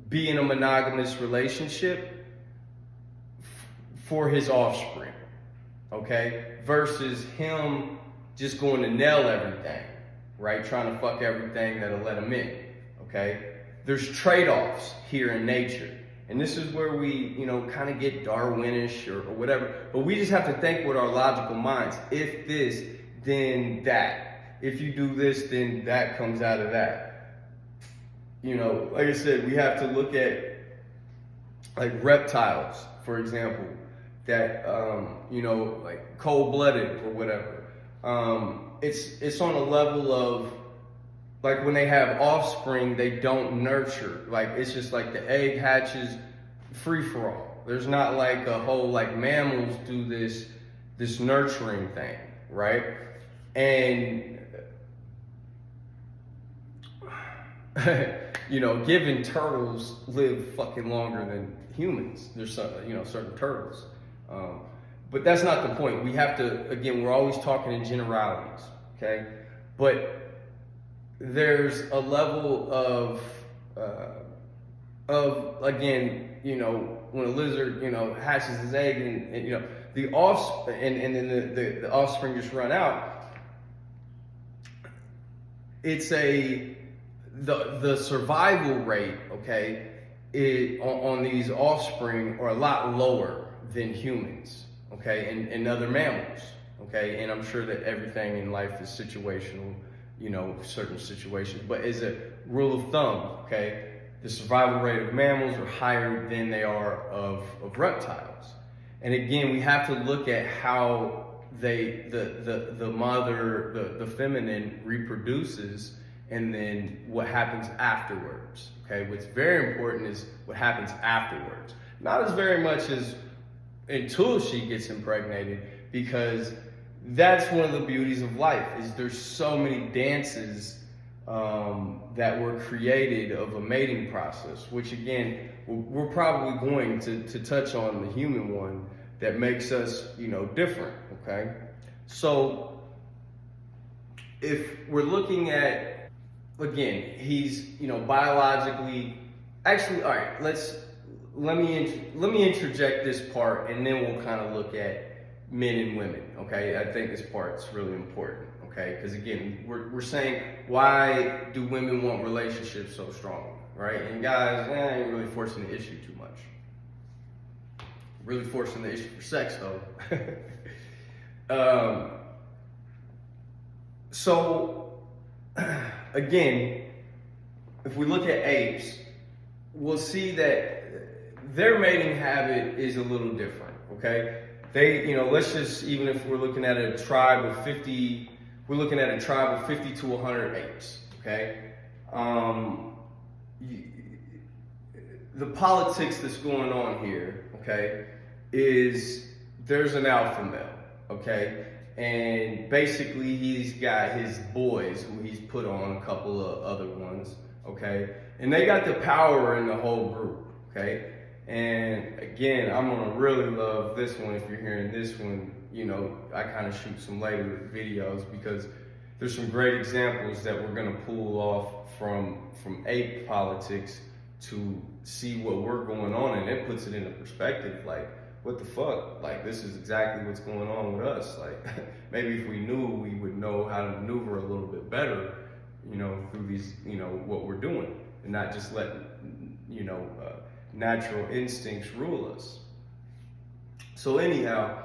be in a monogamous relationship for his offspring, okay? Versus him just going to nail everything, right? Trying to fuck everything that'll let him in, okay? There's trade-offs here in nature. And this is where we, kind of get Darwinish or whatever. But we just have to think with our logical minds. If this, then that. If you do this, then that comes out of that. Like I said, we have to look at like reptiles, for example, that, like cold-blooded or whatever. It's on a level of, like when they have offspring, they don't nurture. Like it's just like the egg hatches free for all. There's not like a whole, like mammals do this nurturing thing, right? And given turtles live fucking longer than humans. There's some, certain turtles. But that's not the point. We have to, again, we're always talking in generalities, okay? But there's a level of again, when a lizard, hatches his egg and the then the offspring just run out. It's the survival rate, okay, on these offspring are a lot lower than humans, okay, and other mammals, okay, and I'm sure that everything in life is situational. Certain situations, but as a rule of thumb, okay, the survival rate of mammals are higher than they are of reptiles. And again, we have to look at how the mother, the feminine reproduces, and then what happens afterwards, okay? What's very important is what happens afterwards. Not as very much as until she gets impregnated, because that's one of the beauties of life, is there's so many dances that were created of a mating process, which again, we're probably going to touch on the human one that makes us, different, okay? So if we're looking at, again, he's, biologically, actually, all right, let me interject this part, and then we'll kind of look at men and women, okay? I think this part's really important, okay? Because again, we're saying, why do women want relationships so strong, right? And guys, I ain't really forcing the issue too much. Really forcing the issue for sex, though. So, again, if we look at apes, we'll see that their mating habit is a little different, okay? They, let's just, even if we're looking at a tribe of 50, we're looking at a tribe of 50 to 100 apes, okay? The politics that's going on here, okay, is there's an alpha male, okay? And basically he's got his boys who he's put on a couple of other ones, okay? And they got the power in the whole group, okay? And again, I'm gonna really love this one. If you're hearing this one, I kind of shoot some later videos, because there's some great examples that we're gonna pull off from ape politics to see what we're going on, and it puts it into perspective. Like, what the fuck? Like, this is exactly what's going on with us. Like, maybe if we knew, we would know how to maneuver a little bit better, through these, what we're doing, and not just let, natural instincts rule us. So anyhow,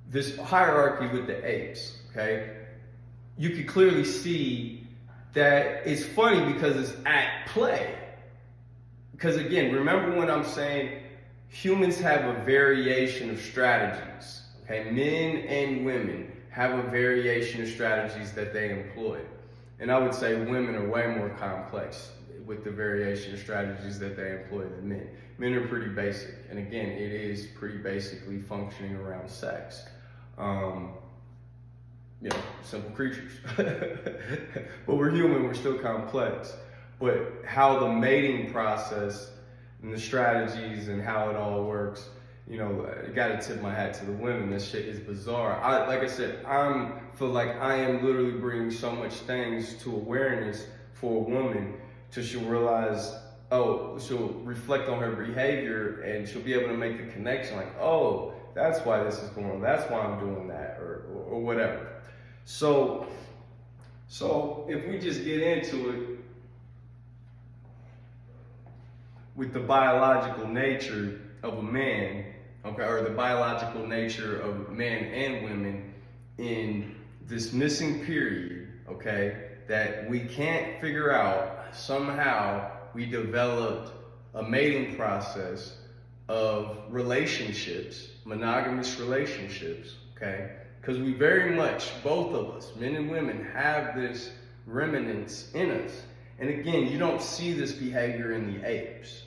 this hierarchy with the apes, okay, you can clearly see that it's funny because it's at play. Because again, remember when I'm saying humans have a variation of strategies, Okay, men and women have a variation of strategies that they employ. And I would say women are way more complex with the variation of strategies that they employ than men. Men are pretty basic. And again, it is pretty basically functioning around sex. Simple creatures. But we're human, we're still complex. But how the mating process and the strategies and how it all works, I gotta tip my hat to the women. This shit is bizarre. Like I said, feel like I am literally bringing so much things to awareness for a woman till she'll realize, she'll reflect on her behavior and she'll be able to make the connection like, oh, that's why this is going on. That's why I'm doing that or whatever. So if we just get into it with the biological nature of a man, okay, or the biological nature of men and women in this missing period, okay, that we can't figure out, somehow we developed a mating process of relationships, monogamous relationships, okay? Because we very much, both of us, men and women, have this remnants in us. And again, you don't see this behavior in the apes,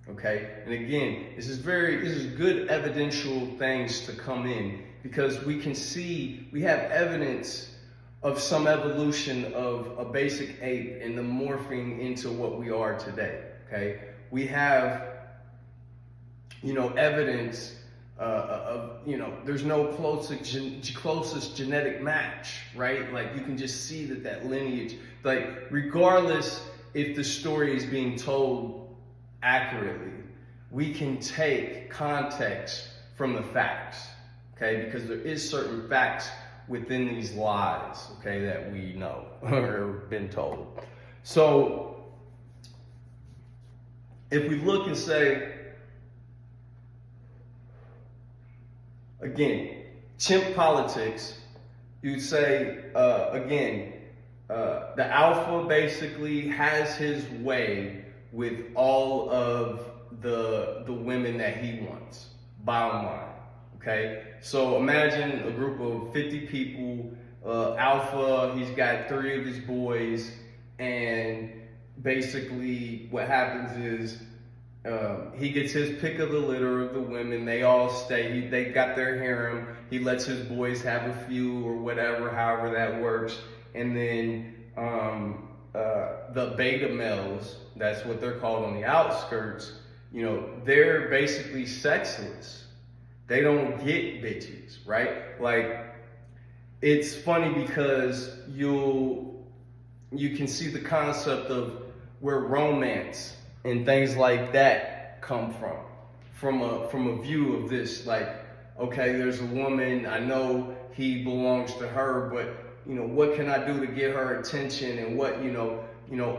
okay? And again, this is good evidential things to come in, because we can see, we have evidence of some evolution of a basic ape and the morphing into what we are today, okay? We have, evidence there's no closest genetic match, right? Like, you can just see that lineage, like, regardless if the story is being told accurately, we can take context from the facts, okay? Because there is certain facts within these lies, okay, that we know or been told. So if we look and say, again, chimp politics, you'd say, the alpha basically has his way with all of the women that he wants, bottom line, okay? So imagine a group of 50 people, alpha, he's got 3 of his boys, and basically what happens is, he gets his pick of the litter of the women. They all stay. They got their harem. He lets his boys have a few or whatever, however that works. And then the beta males, that's what they're called on the outskirts, they're basically sexless. They don't get bitches, right? Like, it's funny because you can see the concept of where romance and things like that come from a view of this, like, okay, there's a woman, I know he belongs to her, but what can I do to get her attention, and what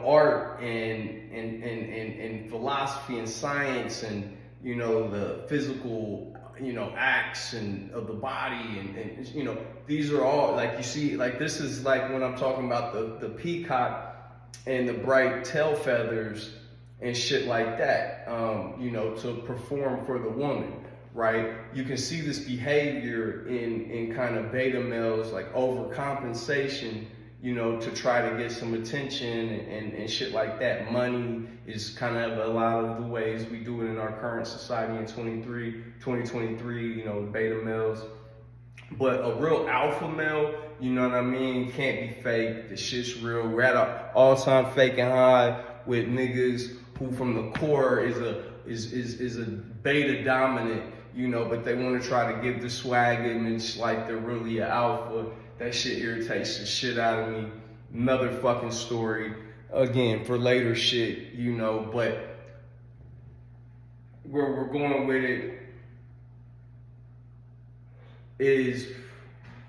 art and philosophy and science and the physical acts and of the body and these are all, like, you see, like, this is like when I'm talking about the peacock and the bright tail feathers and shit like that, to perform for the woman, right? You can see this behavior in kind of beta males, like overcompensation, to try to get some attention and shit like that. Money is kind of a lot of the ways we do it in our current society in 2023, beta males. But a real alpha male, can't be fake. The shit's real. We're at an all-time faking high with niggas who from the core is a beta dominant, but they want to try to give the swag image like they're really an alpha. That shit irritates the shit out of me. Another fucking story, again, for later shit, but where we're going with it is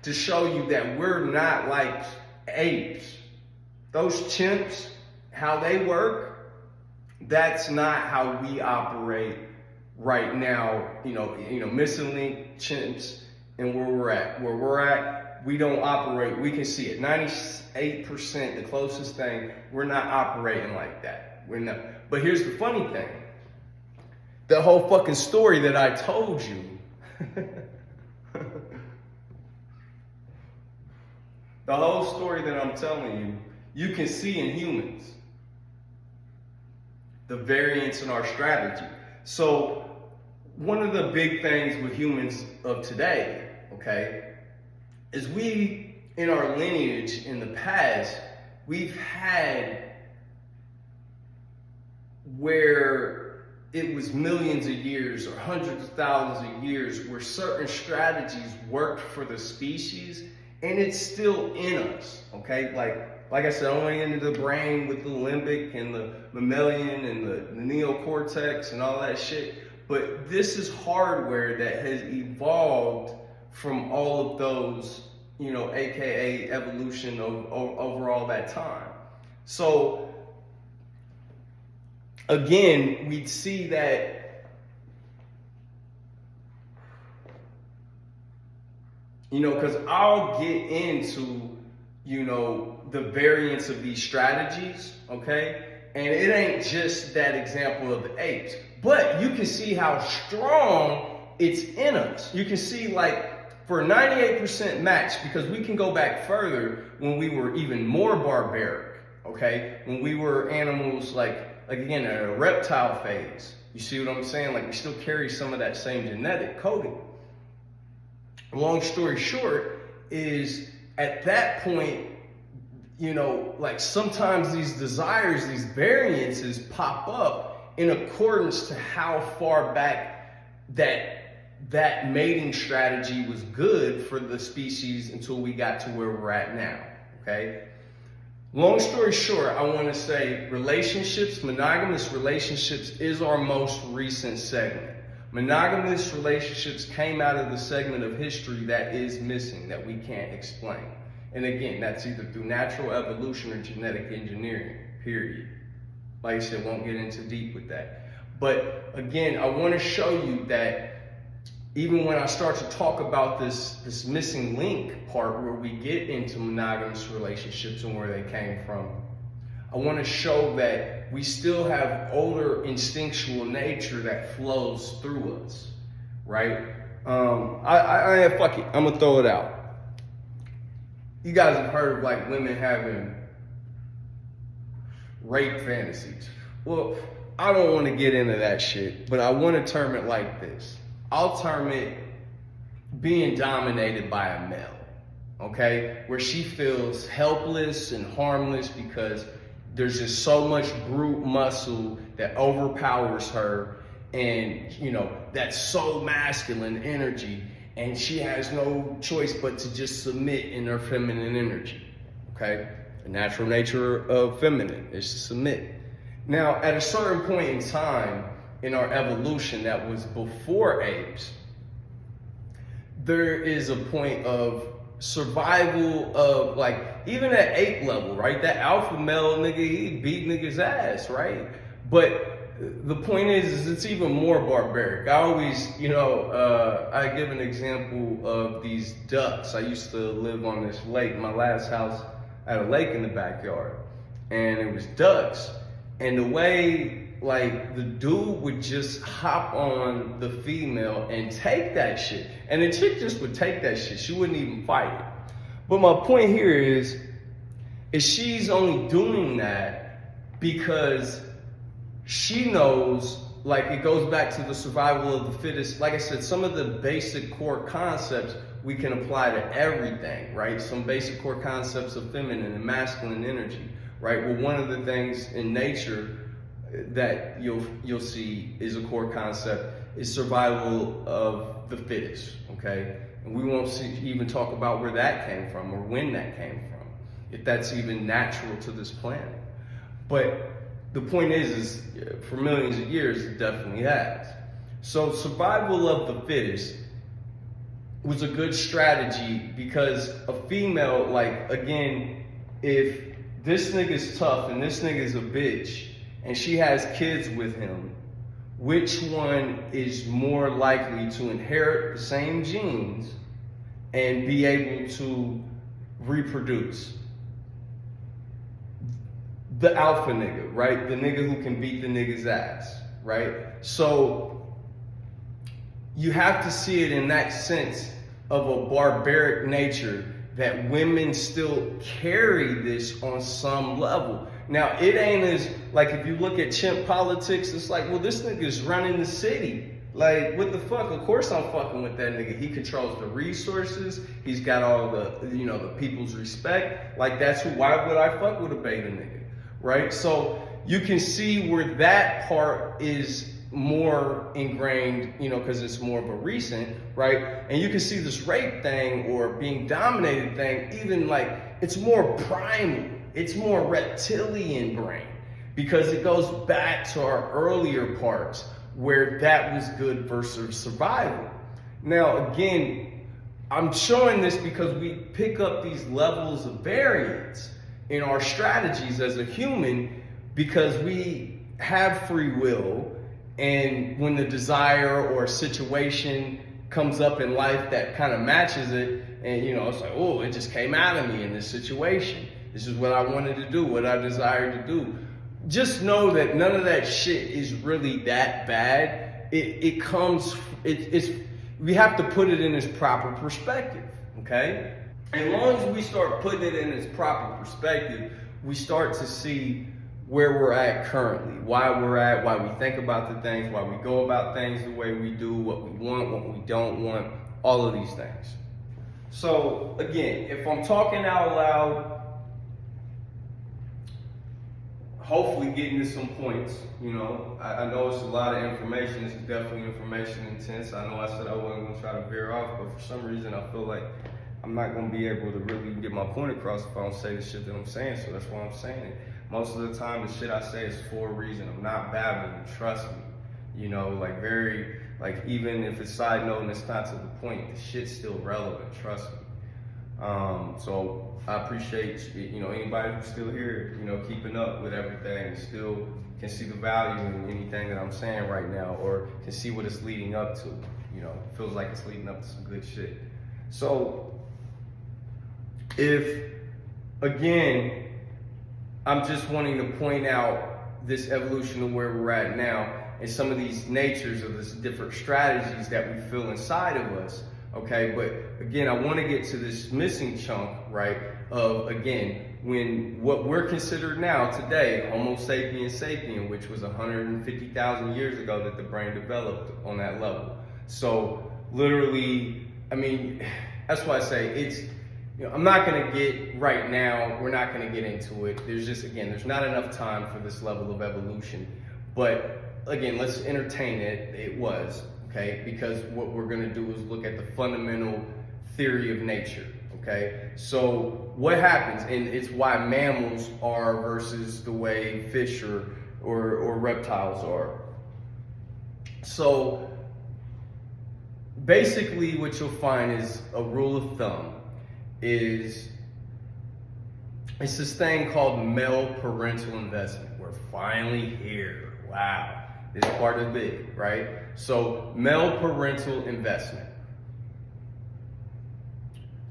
to show you that we're not like apes. Those chimps, how they work, that's not how we operate right now. Missing link, chimps, and where we're at, we don't operate. We can see it. 98%, the closest thing, we're not operating like that. We're not. But here's the funny thing. The whole fucking story that I told you The whole story that I'm telling you, you can see in humans the variance in our strategy. So one of the big things with humans of today, okay, is we, in our lineage in the past, we've had where it was millions of years or hundreds of thousands of years where certain strategies worked for the species, and it's still in us, okay? Like I said, I went into the brain with the limbic and the mammalian and the neocortex and all that shit, but this is hardware that has evolved from all of those, you know, AKA evolution over all that time. So again, we'd see that, you know, because I'll get into, you know, the variance of these strategies, okay? And it ain't just that example of the apes, but you can see how strong it's in us. You can see, like, for 98% match, because we can go back further when we were even more barbaric, okay? When we were animals like again, in a reptile phase. You see what I'm saying? Like, we still carry some of that same genetic coding. Long story short is, at that point, you know, like, sometimes these desires, these variances pop up in accordance to how far back that mating strategy was good for the species until we got to where we're at now, okay? Long story short, I want to say relationships, monogamous relationships is our most recent segment. Monogamous relationships came out of the segment of history that is missing, that we can't explain. And again, that's either through natural evolution or genetic engineering, period. Like I said, won't get into deep with that. But again, I want to show you that even when I start to talk about this missing link part where we get into monogamous relationships and where they came from, I want to show that we still have older instinctual nature that flows through us, right? Fuck it, I'm gonna throw it out. You guys have heard of, like, women having rape fantasies. Well, I don't want to get into that shit, but I want to term it like this. I'll term it being dominated by a male, okay? Where she feels helpless and harmless because there's just so much brute muscle that overpowers her, and, you know, that's so masculine energy, and she has no choice but to just submit in her feminine energy, okay? The natural nature of feminine is to submit. Now, at a certain point in time in our evolution that was before apes, there is a point of survival of, like, even at ape level, right? That alpha male nigga, he beat niggas ass, right? But the point is it's even more barbaric. I always, you know, I give an example of these ducks. I used to live on this lake. My last house had a lake in the backyard, and it was ducks. And the way, like, the dude would just hop on the female and take that shit. And the chick just would take that shit. She wouldn't even fight it. But my point here is she's only doing that because she knows, like, it goes back to the survival of the fittest. Like I said, some of the basic core concepts we can apply to everything, right? Some basic core concepts of feminine and masculine energy, right? Well, one of the things in nature that you'll see is a core concept is survival of the fittest, okay? And we won't even talk about where that came from or when that came from, if that's even natural to this planet. But the point is for millions of years, it definitely has. So survival of the fittest was a good strategy because a female, like, again, if this nigga's tough and this nigga's a bitch and she has kids with him, which one is more likely to inherit the same genes and be able to reproduce? The alpha nigga, right? The nigga who can beat the nigga's ass, right? So you have to see it in that sense of a barbaric nature that women still carry this on some level. Now, it ain't as, like, if you look at chimp politics, it's like, well, this nigga's running the city. Like, what the fuck? Of course I'm fucking with that nigga. He controls the resources. He's got all the, you know, the people's respect. Like, that's who, why would I fuck with a beta nigga, right? So you can see where that part is more ingrained, you know, because it's more of a recent, right? And you can see this rape thing or being dominated thing, even like, it's more primal. It's more reptilian brain because it goes back to our earlier parts where that was good versus survival. Now, again, I'm showing this because we pick up these levels of variance in our strategies as a human because we have free will, and when the desire or situation comes up in life that kind of matches it, and you know, it's like, oh, it just came out of me in this situation. This is what I wanted to do, what I desired to do. Just know that none of that shit is really that bad. It's we have to put it in its proper perspective, okay? As long as we start putting it in its proper perspective, we start to see where we're at currently, why we're at, why we think about the things, why we go about things the way we do, what we want, what we don't want, all of these things. So again, if I'm talking out loud, hopefully getting to some points, you know. I know it's a lot of information. It's definitely information intense. I know I said I wasn't gonna try to veer off, but for some reason I feel like I'm not gonna be able to really get my point across if I don't say the shit that I'm saying, so that's why I'm saying it. Most of the time, the shit I say is for a reason. I'm not babbling, trust me. You know, like even if it's side note and it's not to the point, the shit's still relevant, trust me. So I appreciate, you know, anybody who's still here, you know, keeping up with everything, still can see the value in anything that I'm saying right now, or can see what it's leading up to. You know, feels like it's leading up to some good shit. So if, again, I'm just wanting to point out this evolution of where we're at now and some of these natures of these different strategies that we feel inside of us. Okay, but again, I want to get to this missing chunk, right, of, again, when what we're considered now today, Homo sapiens sapien, which was 150,000 years ago that the brain developed on that level. So literally, I mean, that's why I say it's, you know, I'm not going to get right now, we're not going to get into it. There's just, again, there's not enough time for this level of evolution. But again, let's entertain it. It was. Okay, because what we're going to do is look at the fundamental theory of nature. Okay, so what happens, and it's why mammals are versus the way fish or reptiles are. So basically what you'll find is a rule of thumb is it's this thing called male parental investment. We're finally here. Wow. This part is big, right? So male parental investment.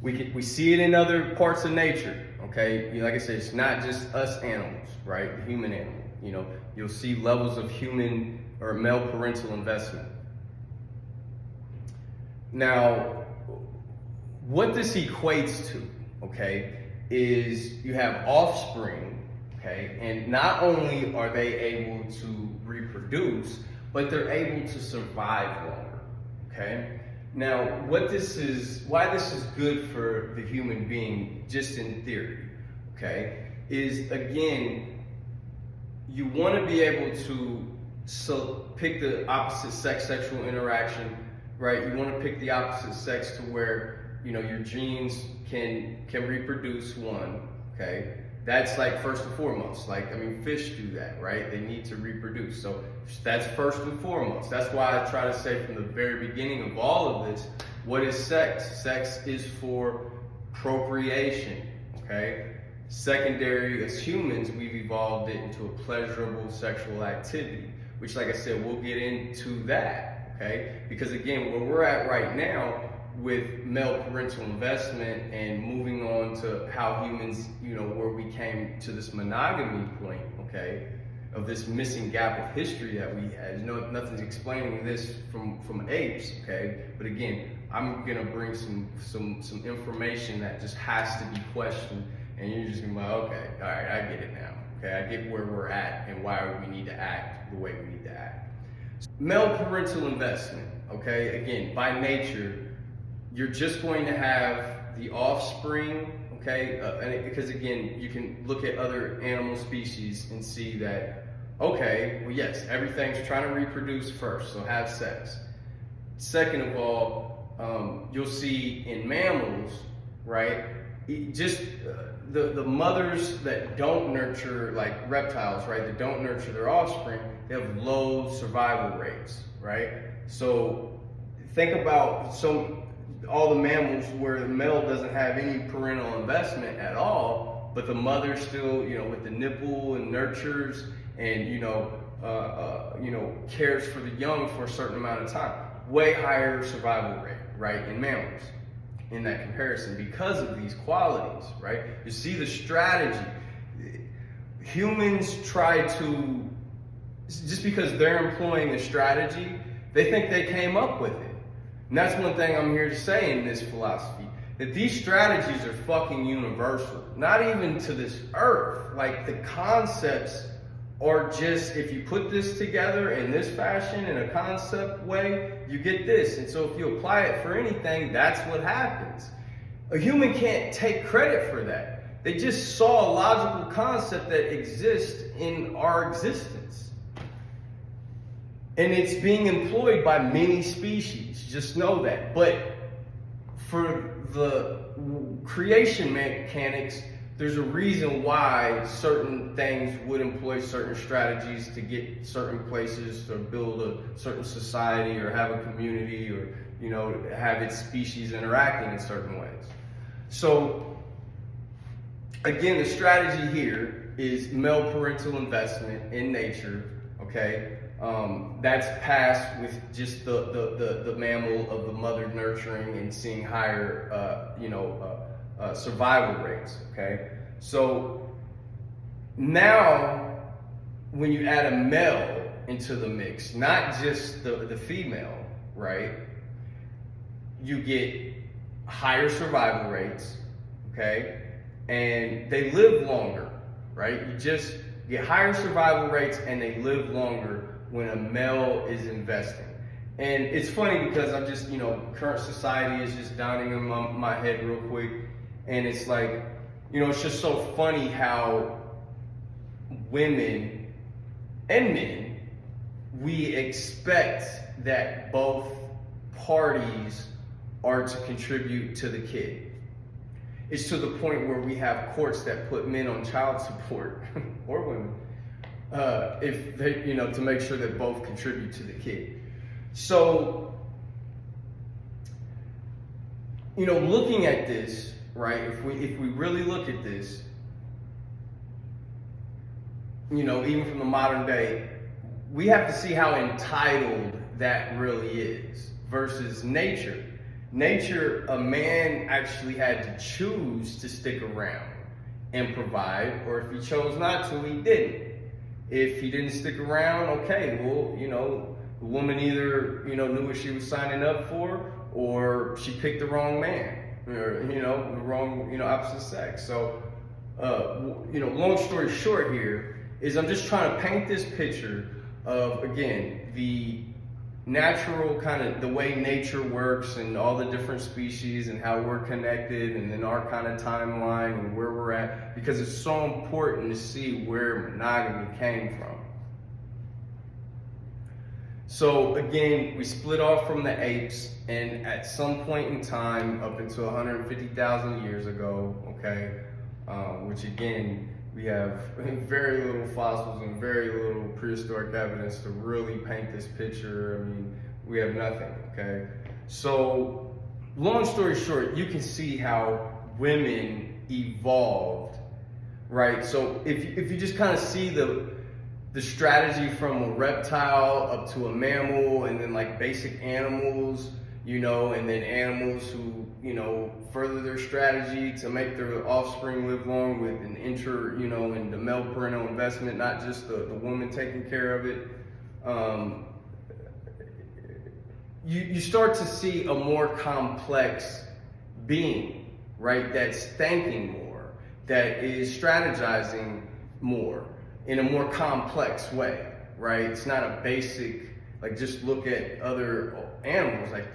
We see it in other parts of nature, okay? You know, like I said, it's not just us animals, right? The human animal. You know, you'll see levels of human or male parental investment. Now, what this equates to, okay, is you have offspring. Okay, and not only are they able to reproduce, but they're able to survive longer. Okay, now why this is good for the human being, just in theory, okay, is again, you want to be able to pick the opposite sex sexual interaction, right? You want to pick the opposite sex to where, you know, your genes can reproduce one, okay? That's like first and foremost. Like, I mean, fish do that, right? They need to reproduce. So that's first and foremost. That's why I try to say from the very beginning of all of this, what is sex? Sex is for procreation, okay? Secondary, as humans, we've evolved it into a pleasurable sexual activity, which, like I said, we'll get into that, okay? Because again, where we're at right now, with male parental investment and moving on to how humans, you know, where we came to this monogamy point, okay, of this missing gap of history that we had. You know, nothing's explaining this from apes, okay, but again, I'm gonna bring some information that just has to be questioned, and you're just gonna be like, okay, all right, I get it now. Okay, I get where we're at and why we need to act the way we need to act. Male parental investment, okay, again, by nature, you're just going to have the offspring, okay, because again, you can look at other animal species and see that, okay, well, yes, everything's trying to reproduce first, so have sex. Second of all, you'll see in mammals, right, the mothers that don't nurture, like reptiles, right, that don't nurture their offspring, they have low survival rates, right? So think about all the mammals where the male doesn't have any parental investment at all, but the mother still, with the nipple and nurtures and, cares for the young for a certain amount of time. Way higher survival rate, right, in mammals in that comparison because of these qualities, right? You see the strategy. Humans try to, just because they're employing a strategy, they think they came up with it. And that's one thing I'm here to say in this philosophy, that these strategies are fucking universal. Not even to this earth. Like, the concepts are just, if you put this together in this fashion, in a concept way, you get this. And so if you apply it for anything, that's what happens. A human can't take credit for that. They just saw a logical concept that exists in our existence. And it's being employed by many species. Just know that. But for the creation mechanics, there's a reason why certain things would employ certain strategies to get certain places, or build a certain society, or have a community, or have its species interacting in certain ways. So again, the strategy here is male parental investment in nature. Okay, that's passed with just the mammal of the mother nurturing and seeing higher survival rates, okay? So now when you add a male into the mix, not just the female, right? You get higher survival rates, okay? And they live longer, right? You just get higher survival rates and they live longer when a male is investing. And it's funny because I'm just, current society is just downing in my head real quick. And it's like, it's just so funny how women and men, we expect that both parties are to contribute to the kid. It's to the point where we have courts that put men on child support, or women, if they, to make sure that both contribute to the kid. So, looking at this, right? If we really look at this, even from the modern day, we have to see how entitled that really is versus nature. Nature, a man actually had to choose to stick around and provide, or if he chose not to, he didn't. If he didn't stick around, okay, well, the woman either, knew what she was signing up for, or she picked the wrong man. Or, the wrong, opposite sex. So, long story short here is I'm just trying to paint this picture of, again, the natural kind of, the way nature works and all the different species and how we're connected, and then our kind of timeline and where we're at, because it's so important to see where monogamy came from. So again, we split off from the apes, and at some point in time, up until 150,000 years ago, okay, which again, we have very little fossils and very little prehistoric evidence to really paint this picture. I mean, we have nothing, okay? So, long story short, you can see how women evolved, right? So if you just kind of see the strategy from a reptile up to a mammal, and then like basic animals, and then animals who, further their strategy to make their offspring live long with an and the male parental investment, not just the woman taking care of it. you start to see a more complex being, right? That's thinking more, that is strategizing more in a more complex way, right? It's not a basic, like just look at other animals, like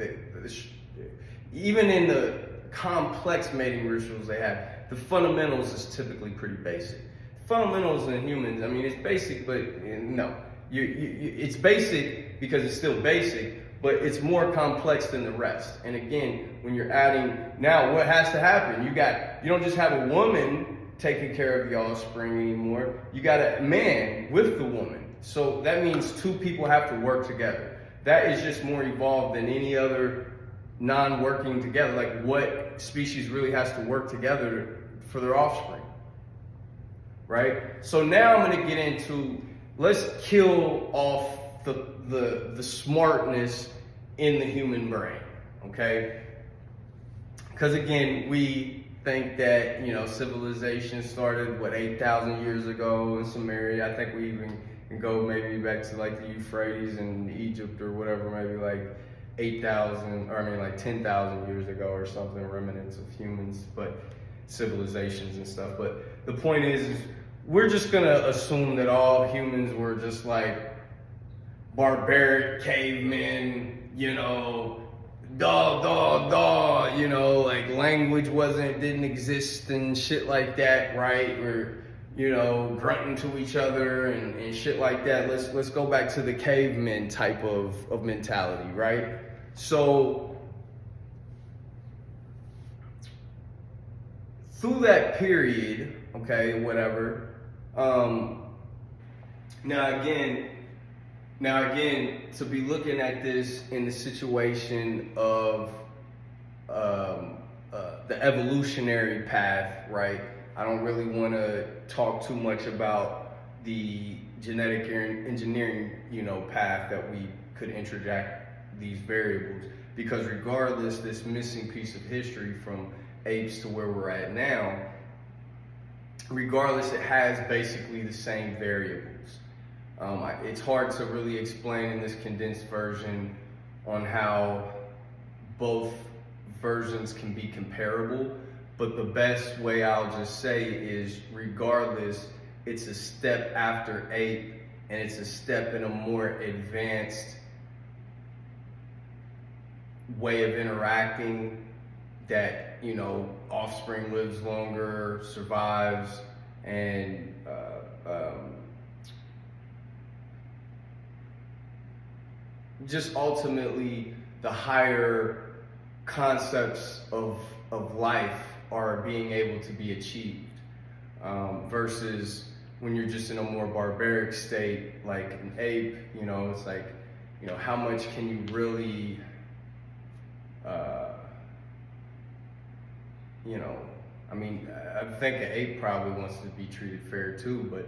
even in the complex mating rituals they have, the fundamentals is typically pretty basic. Fundamentals in humans, I mean, it's basic, but no, it's basic because it's still basic, but it's more complex than the rest. And again, when you're adding, now what has to happen? You don't just have a woman taking care of the offspring anymore. You got a man with the woman. So that means two people have to work together. That is just more evolved than any other non-working together. Like what species really has to work together for their offspring, right? So now I'm gonna get into, let's kill off the smartness in the human brain, okay? Because again, we think that, civilization started, 8,000 years ago in Samaria. I think we even can go maybe back to like the Euphrates and Egypt or whatever, maybe like 10,000 years ago or something, remnants of humans, but civilizations and stuff. But the point is we're just gonna assume that all humans were just like barbaric cavemen, like language didn't exist and shit like that, right? We're, grunting to each other and shit like that. Let's go back to the cavemen type of mentality, right? So through that period, okay, whatever. Now again, to be looking at this in the situation of the evolutionary path, right? I don't really want to talk too much about the genetic engineering, path that we could interject these variables, because regardless, this missing piece of history from apes to where we're at now, regardless, it has basically the same variables. It's hard to really explain in this condensed version on how both versions can be comparable, but the best way I'll just say is, regardless, it's a step after ape, and it's a step in a more advanced way of interacting that, offspring lives longer, survives, and just ultimately the higher concepts of life are being able to be achieved, versus when you're just in a more barbaric state like an ape. It's like, how much can you really I think an ape probably wants to be treated fair too, but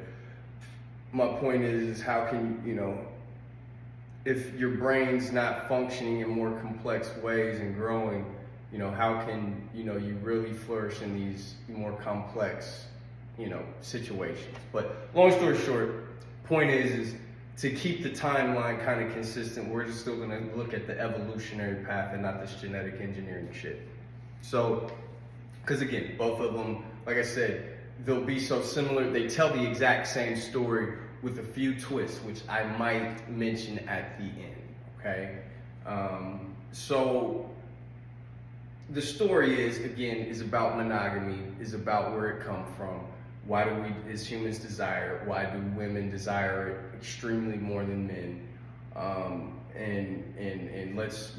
my point is how can if your brain's not functioning in more complex ways and growing, how can you really flourish in these more complex situations? But long story short, point is to keep the timeline kind of consistent, we're just still going to look at the evolutionary path and not this genetic engineering shit. So, because again, both of them, like I said, they'll be so similar. They tell the exact same story with a few twists, which I might mention at the end, okay? So the story is about monogamy, is about where it comes from. Why do we, as humans, desire it? Why do women desire it extremely more than men? And let's,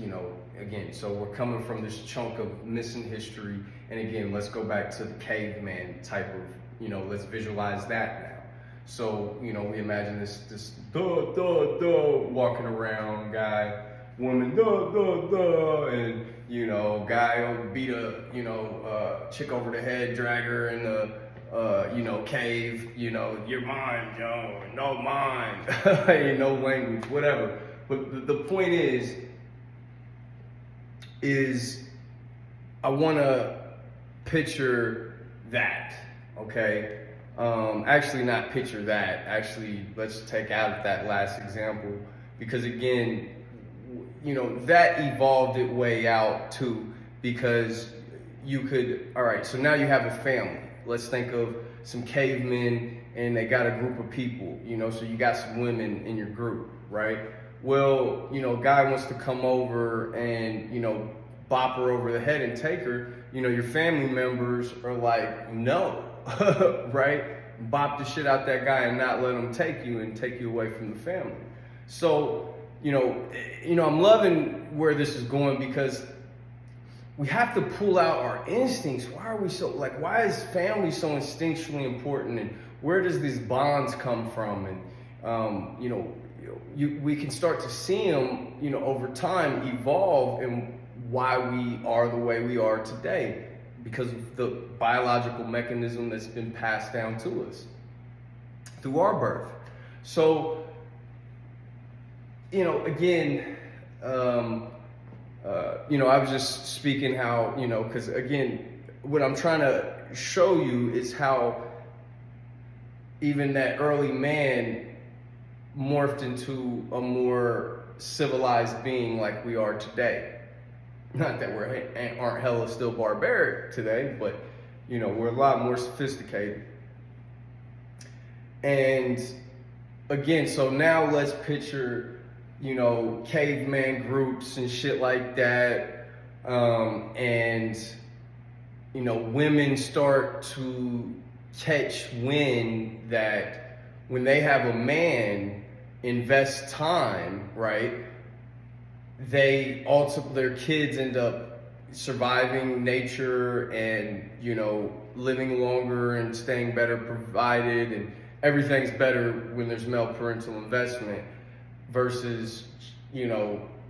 again, so we're coming from this chunk of missing history. And again, let's go back to the caveman type of, let's visualize that now. So, we imagine this walking around guy, woman, and, guy will beat a, chick over the head, drag her in the, cave, you're mine, no mine, no language, whatever. But the point is I want to picture that, okay? Actually not picture that, actually let's take out that last example, because again, that evolved its way out too, because you could, all right, so now you have a family. Let's think of some cavemen and they got a group of people, so you got some women in your group, right? Well, a guy wants to come over and, bop her over the head and take her, your family members are like, no, right? Bop the shit out that guy and not let him take you and take you away from the family. So, I'm loving where this is going, because we have to pull out our instincts. Why is family so instinctually important, and where does these bonds come from? And, we can start to see them, over time evolve, and why we are the way we are today, because of the biological mechanism that's been passed down to us through our birth. So, again, I was just speaking how, because again, what I'm trying to show you is how even that early man morphed into a more civilized being like we are today. Not that we aren't hella still barbaric today, but we're a lot more sophisticated. And again, so now let's picture, caveman groups and shit like that. And women start to catch wind that when they have a man invest time, right, their kids end up surviving nature and, living longer and staying better provided, and everything's better when there's male parental investment versus,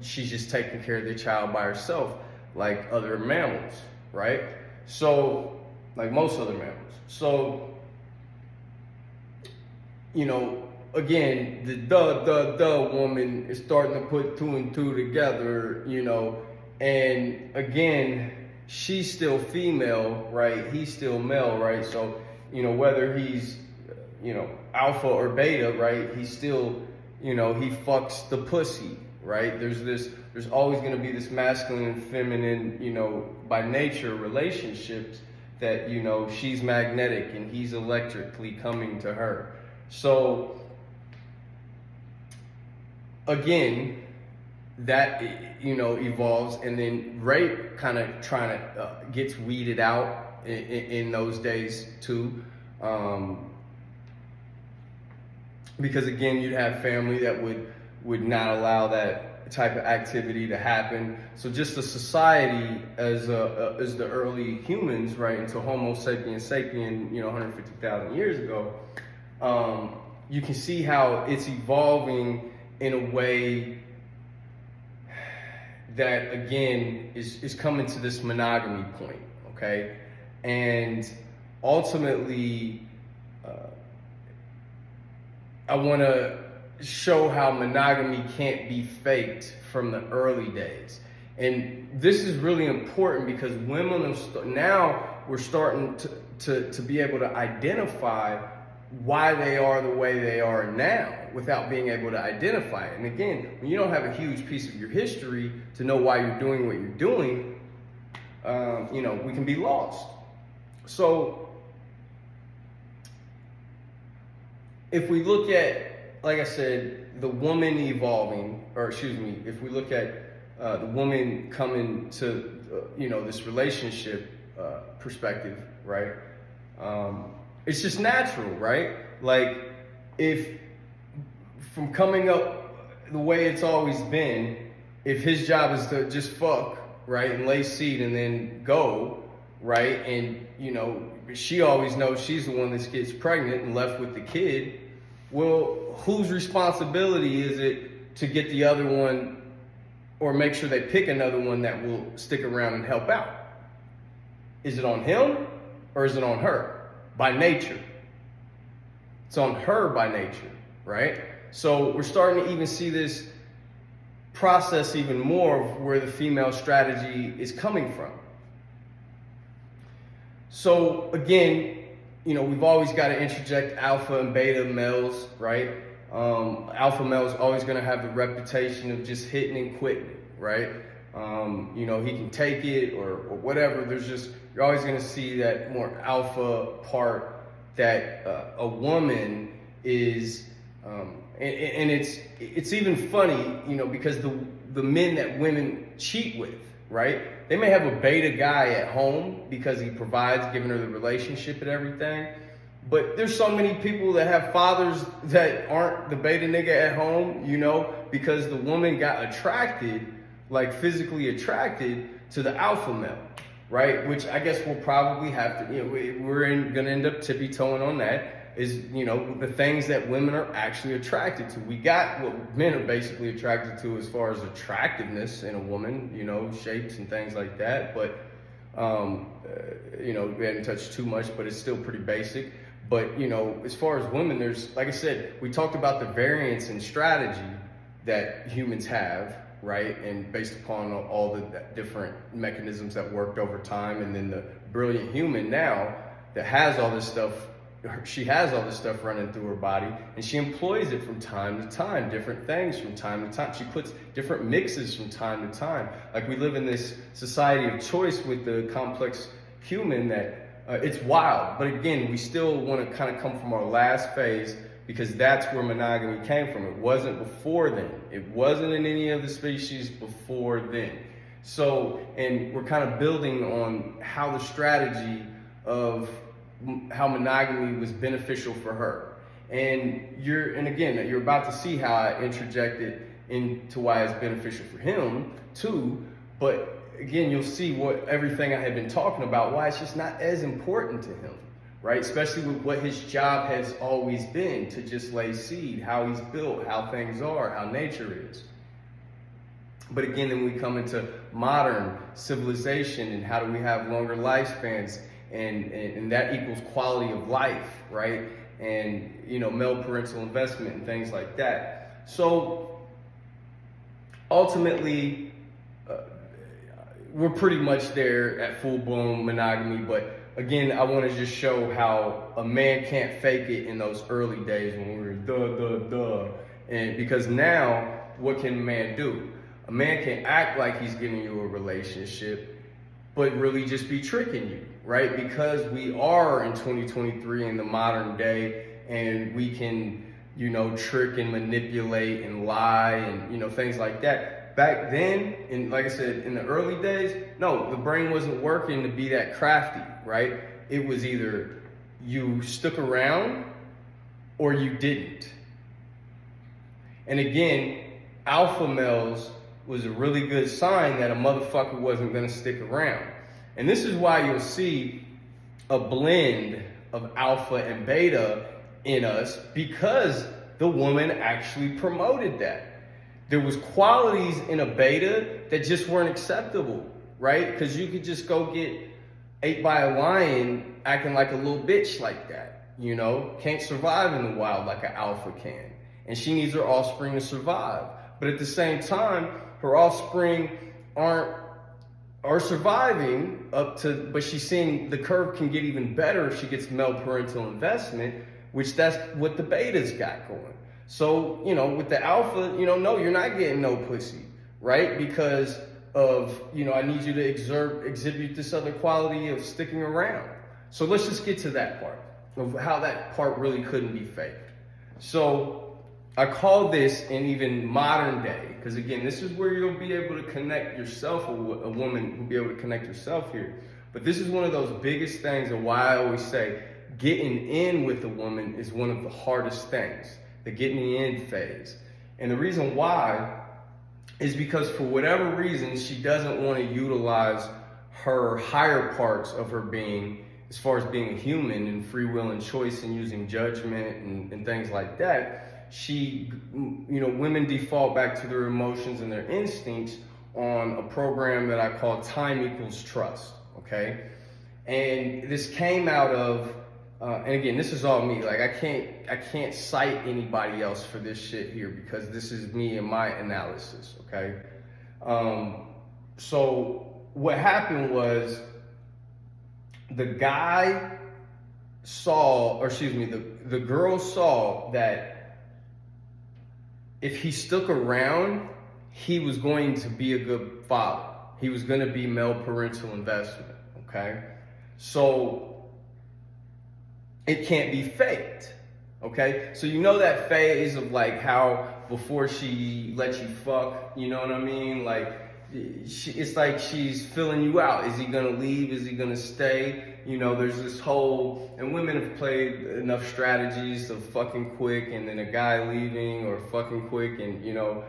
she's just taking care of the child by herself, like other mammals, right? So, like most other mammals. So, again, the woman is starting to put two and two together, and again, she's still female, right? He's still male, right? So, whether he's, alpha or beta, right? He's still, he fucks the pussy, right? There's always going to be this masculine and feminine, by nature relationships that, she's magnetic and he's electrically coming to her. So, again, that, evolves, and then rape kind of gets weeded out in those days too. Because again, you'd have family that would not allow that type of activity to happen. So just the society as the early humans, right, until Homo sapiens sapien, 150,000 years ago, you can see how it's evolving in a way that, again, is coming to this monogamy point, okay? And ultimately, I want to show how monogamy can't be faked from the early days. And this is really important because women now we're starting to be able to identify why they are the way they are now without being able to identify it. And again, when you don't have a huge piece of your history to know why you're doing what you're doing, we can be lost. So if we look at, like I said, the woman evolving, if we look at the woman coming to, this relationship perspective, right? It's just natural, right? Like, if from coming up the way it's always been, if his job is to just fuck, right, and lay seed and then go, right, and, she always knows she's the one that gets pregnant and left with the kid, well, whose responsibility is it to get the other one or make sure they pick another one that will stick around and help out? Is it on him or is it on her? By nature. It's on her by nature, right? So we're starting to even see this process even more of where the female strategy is coming from. So again, we've always got to interject alpha and beta males, right? Alpha males always going to have the reputation of just hitting and quitting, right? You know, he can take it or whatever. You're always going to see that more alpha part that a woman is, and it's even funny, you know, because the men that women cheat with, right? They may have a beta guy at home because he provides, giving her the relationship and everything. But there's so many people that have fathers that aren't the beta nigga at home, you know, because the woman got attracted, like physically attracted to the alpha male, right? Which I guess we'll probably have to, you know, we're gonna end up tippy-toeing on that, is, you know, the things that women are actually attracted to. We got what men are basically attracted to as far as attractiveness in a woman, you know, shapes and things like that. But, you know, we haven't touched too much, but it's still pretty basic. But, you know, as far as women, there's, like I said, we talked about the variance in strategy that humans have, right? And based upon all the different mechanisms that worked over time. And then the brilliant human now that has all this stuff, she has all this stuff running through her body, and she employs it from time to time, different things from time to time. She puts different mixes from time to time. Like, we live in this society of choice with the complex human that it's wild. But again, we still want to kind of come from our last phase, because that's where monogamy came from. It wasn't before then. It wasn't in any of the species before then. So, and we're kind of building on how the strategy of how monogamy was beneficial for her. And again, you're about to see how I interjected into why it's beneficial for him too. But again, you'll see what everything I had been talking about, why it's just not as important to him, right? Especially with what his job has always been, to just lay seed, how he's built, how things are, how nature is. But again, then we come into modern civilization, and how do we have longer lifespans, and that equals quality of life, right? And, you know, male parental investment and things like that. So ultimately, we're pretty much there at full-blown monogamy. But again, I want to just show how a man can't fake it in those early days when we were and because now, what can a man do? A man can act like he's giving you a relationship, but really just be tricking you, right? Because we are in 2023 in the modern day, and we can, you know, trick and manipulate and lie and, you know, things like that. Back then, and like I said, in the early days, no, the brain wasn't working to be that crafty, right? It was either you stuck around or you didn't. And again, alpha males was a really good sign that a motherfucker wasn't gonna stick around. And this is why you'll see a blend of alpha and beta in us, because the woman actually promoted that. There was qualities in a beta that just weren't acceptable, right? Because you could just go get ate by a lion acting like a little bitch like that, you know? Can't survive in the wild like an alpha can. And she needs her offspring to survive. But at the same time, her offspring are surviving but she's seeing the curve can get even better if she gets male parental investment, which that's what the beta's got going. So, you know, with the alpha, you know, no, you're not getting no pussy, right? Because of, you know, I need you to exhibit this other quality of sticking around. So let's just get to that part of how that part really couldn't be faked. So I call this in even modern day, because again, this is where you'll be able to connect yourself, a woman will be able to connect herself here. But this is one of those biggest things, and why I always say getting in with a woman is one of the hardest things, the getting in phase. And the reason why is because for whatever reason, she doesn't want to utilize her higher parts of her being, as far as being a human and free will and choice and using judgment and things like that. She, you know, women default back to their emotions and their instincts on a program that I call time equals trust, okay? And this came out of, and again, this is all me. Like, I can't cite anybody else for this shit here, because this is me and my analysis, okay? So what happened was the guy saw, or excuse me, the girl saw that if he stuck around, he was going to be a good father. He was going to be male parental investment, okay? So it can't be faked, okay? So you know that phase of like how before she lets you fuck, you know what I mean? Like, it's like she's filling you out. Is he gonna leave? Is he gonna stay? You know, there's this whole, and women have played enough strategies of fucking quick and then a guy leaving, or fucking quick and, you know,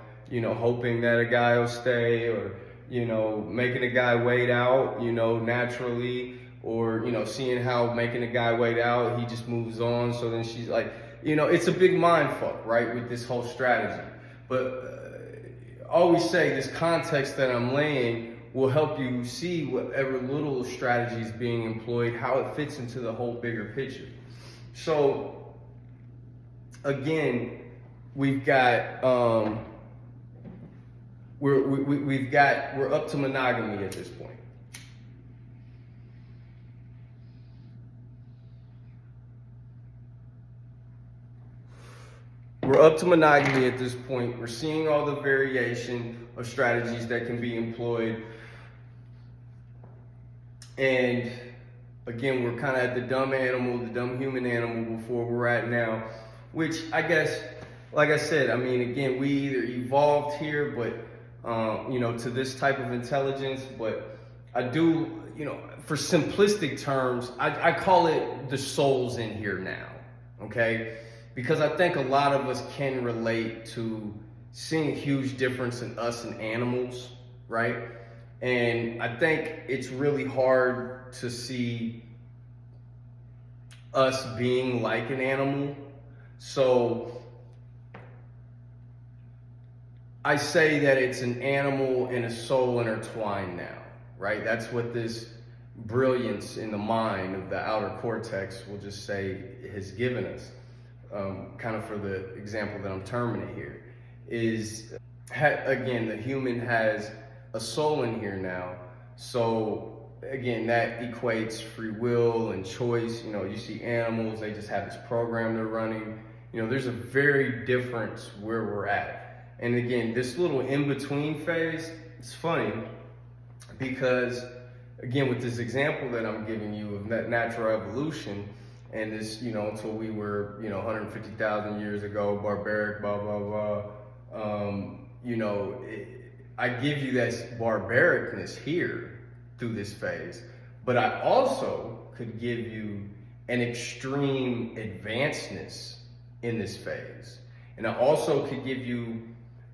hoping that a guy will stay, or, you know, making a guy wait out, you know, naturally, or, you know, seeing how making a guy wait out, he just moves on. So then she's like, you know, it's a big mind fuck, right, with this whole strategy. But always say this context that I'm laying will help you see whatever little strategy is being employed, how it fits into the whole bigger picture. So again, we've got we're up to monogamy at this point. We're up to monogamy at this point. We're seeing all the variation of strategies that can be employed. And again, we're kind of at the dumb human animal before we're at now, which I guess, like I said, I mean, again, we either evolved here, but, you know, to this type of intelligence, but I do, you know, for simplistic terms, I call it the souls in here now, okay? Because I think a lot of us can relate to seeing a huge difference in us and animals, right? And I think it's really hard to see us being like an animal. So I say that it's an animal and a soul intertwined now, right? That's what this brilliance in the mind of the outer cortex, we'll just say, has given us. Kind of for the example that I'm terming it here, is, again, the human has a soul in here now. So again, that equates free will and choice. You know, you see animals, they just have this program they're running. You know, there's a very difference where we're at. And again, this little in-between phase, it's funny because, again, with this example that I'm giving you of that natural evolution, and this, you know, until we were, you know, 150,000 years ago, barbaric, blah, blah, blah. You know, I give you that barbaricness here through this phase, but I also could give you an extreme advancedness in this phase. And I also could give you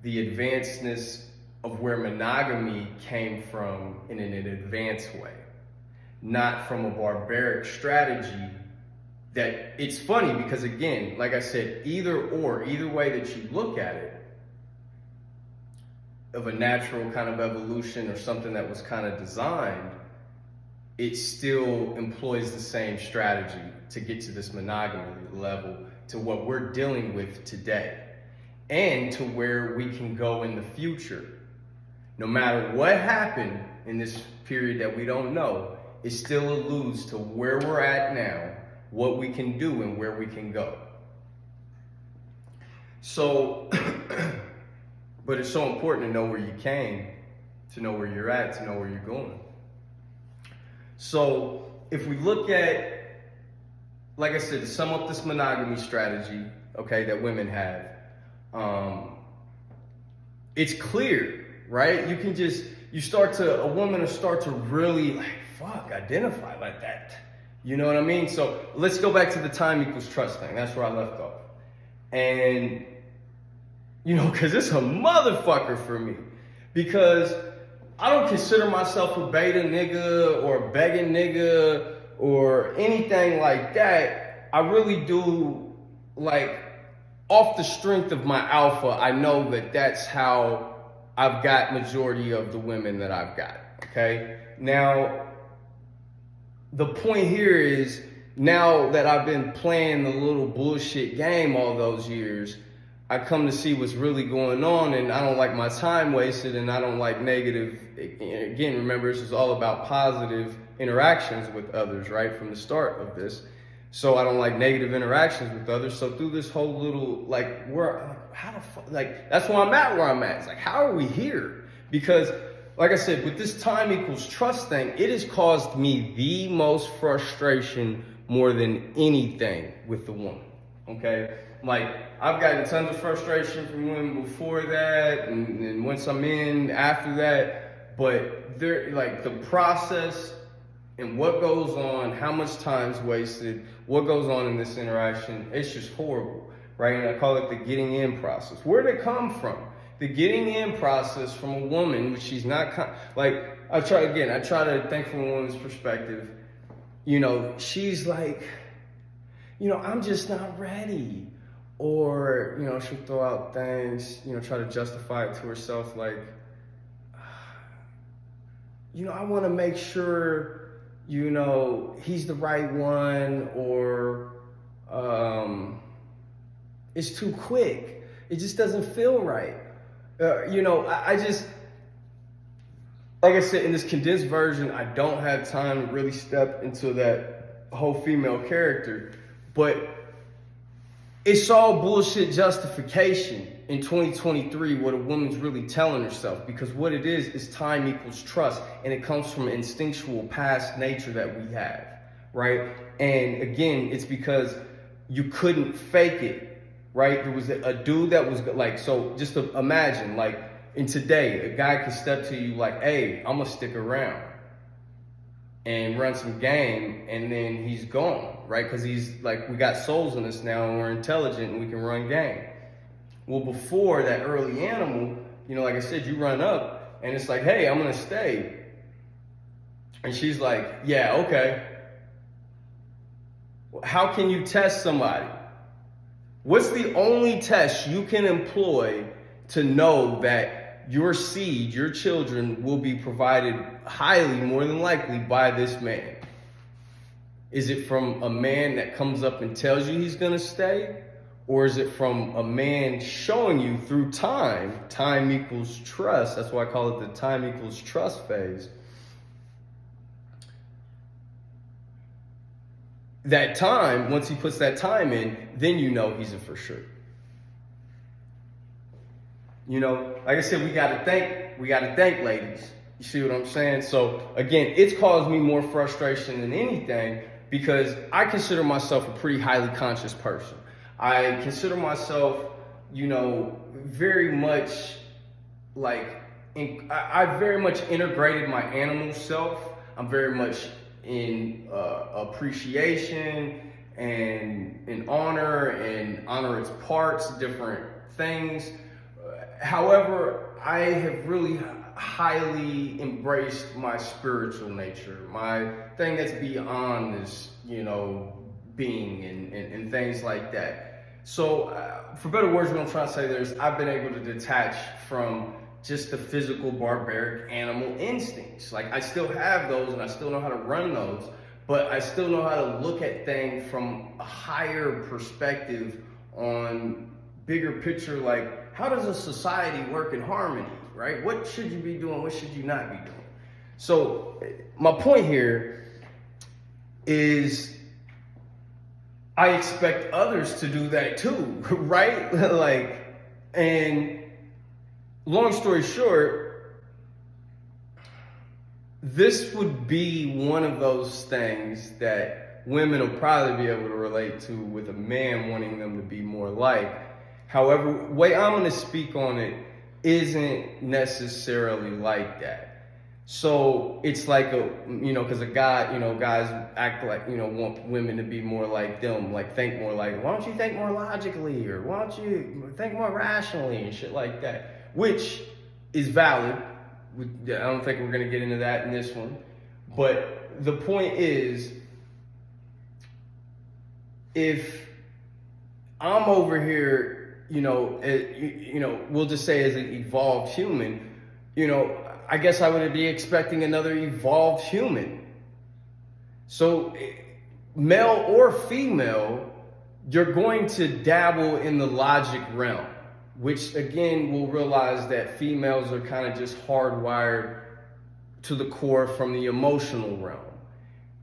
the advancedness of where monogamy came from in an advanced way, not from a barbaric strategy. That it's funny because, again, like I said, either way that you look at it, of a natural kind of evolution or something that was kind of designed, it still employs the same strategy to get to this monogamy level, to what we're dealing with today, and to where we can go in the future. No matter what happened in this period that we don't know, it still alludes to where we're at now, what we can do and where we can go. So, but it's so important to know where you came, to know where you're at, to know where you're going. So if we look at, like I said, to sum up this monogamy strategy, okay, that women have, it's clear, right? You can just, a woman will start to really, like, identify like that. You know what I mean? So let's go back to the time equals trust thing. That's where I left off. And, you know, because it's a motherfucker for me. Because I don't consider myself a beta nigga or a begging nigga or anything like that. I really do, like, off the strength of my alpha, I know that that's how I've got majority of the women that I've got, okay? Now, the point here is, now that I've been playing the little bullshit game all those years, I come to see what's really going on, and I don't like my time wasted, and I don't like negative. Again, remember, this is all about positive interactions with others, right, from the start of this. So I don't like negative interactions with others. So through this whole little, like, how the fuck, like, that's where I'm at where I'm at. It's like, how are we here? Because, like I said, with this time equals trust thing, it has caused me the most frustration more than anything with the woman, okay? Like, I've gotten tons of frustration from women before that, and once I'm in, after that, but they're, like, the process and what goes on, how much time's wasted, what goes on in this interaction, it's just horrible, right? And I call it the getting in process. Where'd it come from? The getting in process from a woman, which she's not, like, I try to think from a woman's perspective. You know, she's like, you know, I'm just not ready. Or, you know, she'll throw out things, you know, try to justify it to herself, like, you know, I want to make sure, you know, he's the right one, or it's too quick. It just doesn't feel right. You know, I just, like I said, in this condensed version, I don't have time to really step into that whole female character, but it's all bullshit justification in 2023 what a woman's really telling herself, because what it is time equals trust, and it comes from instinctual past nature that we have, right? And again, it's because you couldn't fake it, right? There was a dude that was like, so just to imagine, like, in today, a guy could step to you like, hey, I'm gonna stick around and run some game, and then he's gone, right? Because he's like, we got souls in us now, and we're intelligent, and we can run game. Well, before that early animal, you know, like I said, you run up, and it's like, hey, I'm gonna stay. And she's like, yeah, okay. How can you test somebody? What's the only test you can employ to know that your seed, your children, will be provided highly, more than likely, by this man? Is it from a man that comes up and tells you he's gonna stay? Or is it from a man showing you through time? Time equals trust. That's why I call it the time equals trust phase. That time, once he puts that time in, then you know he's a for sure. You know, like I said, we gotta think, ladies. You see what I'm saying? So again, it's caused me more frustration than anything, because I consider myself a pretty highly conscious person. I consider myself, you know, very much like, I very much integrated my animal self. I'm very much in appreciation and in honor its parts, different things. However, I have really highly embraced my spiritual nature, my thing that's beyond this, you know, being and things like that. So for better words, what I'm trying to say there is I've been able to detach from just the physical, barbaric animal instincts. Like, I still have those, and I still know how to run those, but I still know how to look at things from a higher perspective, on bigger picture, like, how does a society work in harmony, right? What should you be doing? What should you not be doing? So my point here is I expect others to do that too, right? Like, and long story short, this would be one of those things that women will probably be able to relate to, with a man wanting them to be more like. However, the way I'm going to speak on it isn't necessarily like that. So it's like because a guy, guys act like, want women to be more like them, like think more like, why don't you think more logically, or why don't you think more rationally and shit like that, which is valid. I don't think we're going to get into that in this one. But the point is, if I'm over here, we'll just say as an evolved human, I guess I would be expecting another evolved human. So male or female, you're going to dabble in the logic realm, which again, we'll realize that females are kind of just hardwired to the core from the emotional realm.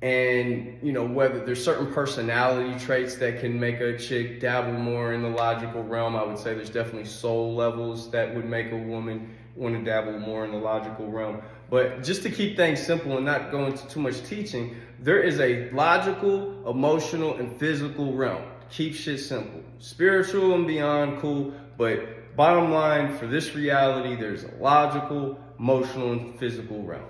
And, you know, whether there's certain personality traits that can make a chick dabble more in the logical realm. I would say there's definitely soul levels that would make a woman want to dabble more in the logical realm. But just to keep things simple and not go into too much teaching, there is a logical, emotional, and physical realm. Keep shit simple. Spiritual and beyond, cool. But bottom line, for this reality, there's a logical, emotional, and physical realm.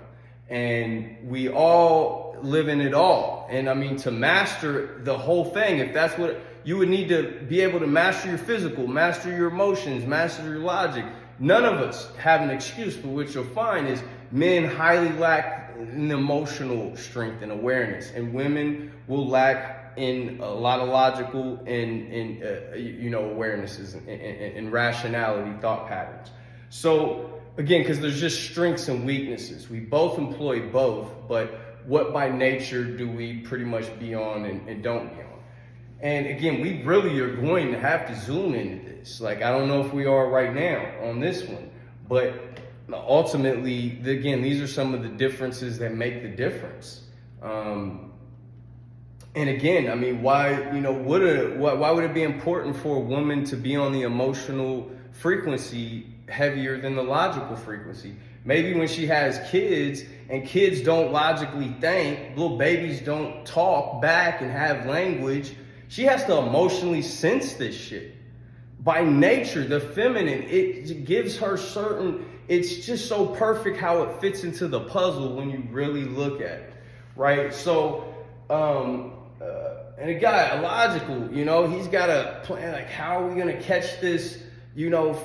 And we all live in it all. And I mean, to master the whole thing, if that's what you would need to be able to master your physical, master your emotions, master your logic. None of us have an excuse, but what you'll find is men highly lack in emotional strength and awareness, and women will lack in a lot of logical and awarenesses and rationality, thought patterns. So again, because there's just strengths and weaknesses. We both employ both, but what by nature do we pretty much be on and don't be on? And again, we really are going to have to zoom into this. Like, I don't know if we are right now on this one, but ultimately, again, these are some of the differences that make the difference. And again, I mean, why would it be important for a woman to be on the emotional frequency heavier than the logical frequency? Maybe when she has kids and kids don't logically think, little babies don't talk back and have language, she has to emotionally sense this shit. By nature, the feminine, it gives her it's just so perfect how it fits into the puzzle when you really look at it, right? So, and a guy, a logical, he's got a plan, like, how are we gonna catch this,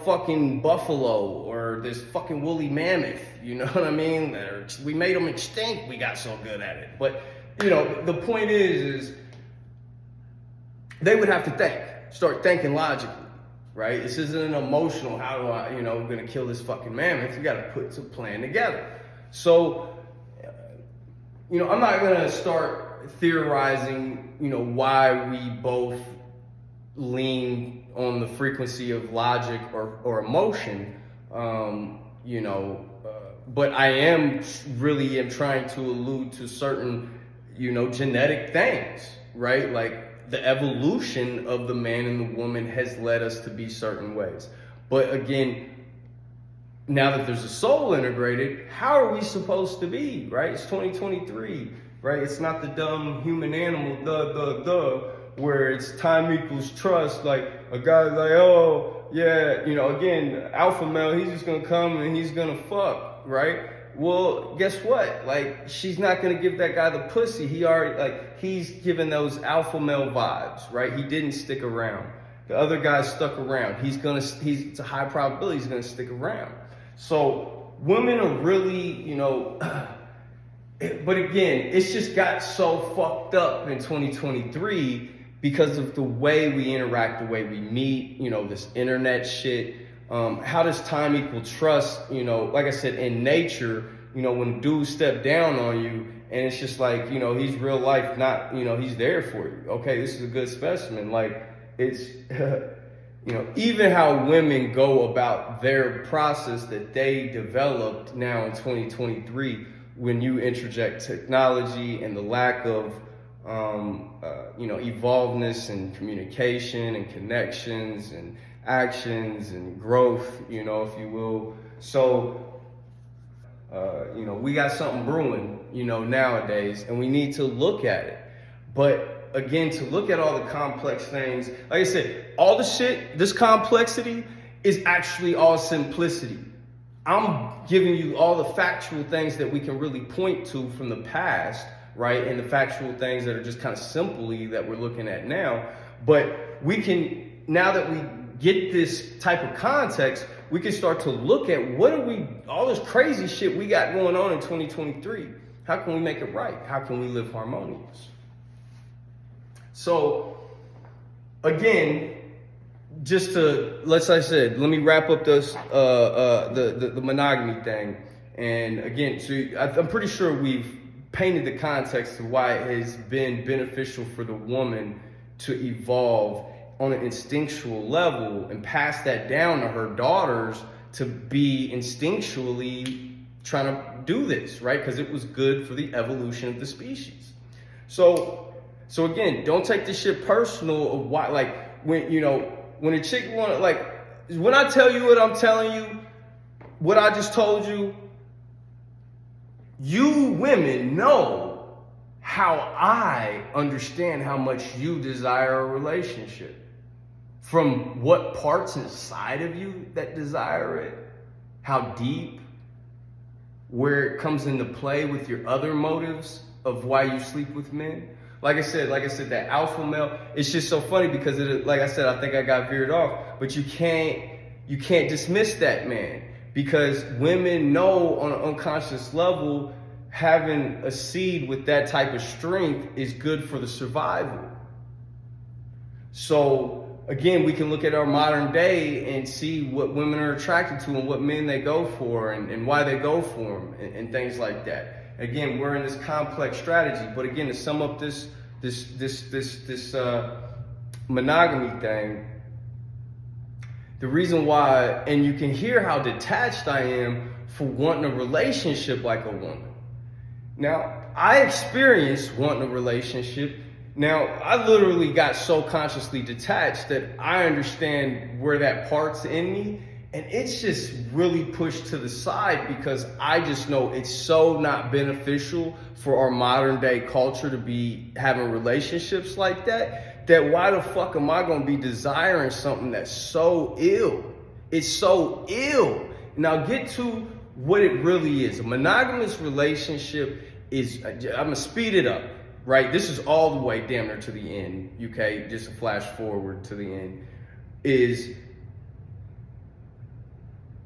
fucking buffalo or this fucking woolly mammoth, you know what I mean? We made them extinct, we got so good at it. But, the point is they would have to start thinking logically, right? This isn't an emotional, how do I, I'm gonna kill this fucking mammoth. You gotta put some plan together. So, I'm not gonna start theorizing, why we both lean on the frequency of logic or emotion, but I am trying to allude to certain, genetic things, right? Like, the evolution of the man and the woman has led us to be certain ways. But again, now that there's a soul integrated, how are we supposed to be, right? It's 2023, right? It's not the dumb human animal, where it's time equals trust. Like, a guy's like, oh, yeah, again, alpha male, he's just gonna come and he's gonna fuck, right? Well, guess what? Like, she's not gonna give that guy the pussy. He's giving those alpha male vibes, right? He didn't stick around. The other guy stuck around. It's a high probability he's gonna stick around. So women are really, but again, it's just got so fucked up in 2023 because of the way we interact, the way we meet, this internet shit. How does time equal trust? Like I said, in nature, when dudes step down on you and it's just like, he's real life, not, he's there for you. Okay, this is a good specimen. Like, it's, even how women go about their process that they developed now in 2023, when you interject technology and the lack of, evolvedness and communication and connections and actions and growth, if you will. So, we got something brewing, nowadays, and we need to look at it. But again, to look at all the complex things, like I said, all the shit, this complexity is actually all simplicity. I'm giving you all the factual things that we can really point to from the past, right? And the factual things that are just kind of simply that we're looking at now. But we can, now that we get this type of context, we can start to look at all this crazy shit we got going on in 2023. How can we make it right? How can we live harmonious? So, again, let me wrap up this, the monogamy thing. And again, so I'm pretty sure we've painted the context of why it has been beneficial for the woman to evolve on an instinctual level and pass that down to her daughters to be instinctually trying to do this, right? Because it was good for the evolution of the species. So again, don't take this shit personal of why, like, when a chick wanna, like, when I tell you what I'm telling you, what I just told you, you women know how I understand how much you desire a relationship. From what parts inside of you that desire it, how deep, where it comes into play with your other motives of why you sleep with men. Like I said, that alpha male, it's just so funny because like I said, I think I got veered off, but you can't dismiss that, man, because women know on an unconscious level, having a seed with that type of strength is good for the survival. So again, we can look at our modern day and see what women are attracted to and what men they go for and why they go for them and things like that. Again, we're in this complex strategy, but again, to sum up this monogamy thing, the reason why, and you can hear how detached I am for wanting a relationship like a woman. Now, I experienced wanting a relationship. Now, I literally got so consciously detached that I understand where that part's in me, and it's just really pushed to the side because I just know it's so not beneficial for our modern day culture to be having relationships like that, that why the fuck am I gonna be desiring something that's so ill? It's so ill. And I'll get to what it really is. A monogamous relationship is, I'm gonna speed it up, right? This is all the way damn near to the end, okay? Just a flash forward to the end.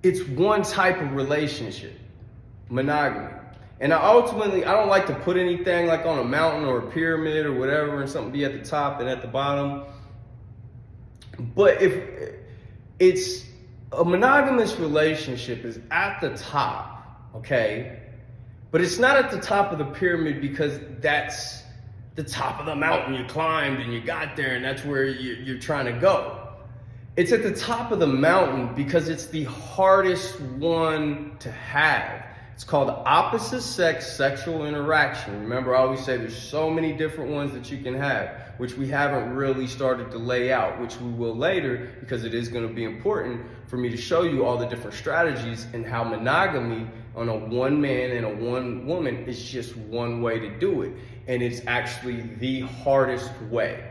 It's one type of relationship, monogamy. And I don't like to put anything like on a mountain or a pyramid or whatever and something be at the top and at the bottom. But if it's a monogamous relationship is at the top, okay? But it's not at the top of the pyramid because that's the top of the mountain you climbed and you got there and that's where you're trying to go. It's at the top of the mountain because it's the hardest one to have. It's called opposite sex sexual interaction. Remember, I always say there's so many different ones that you can have, which we haven't really started to lay out, which we will later because it is going to be important for me to show you all the different strategies and how monogamy on a one man and a one woman is just one way to do it. And it's actually the hardest way.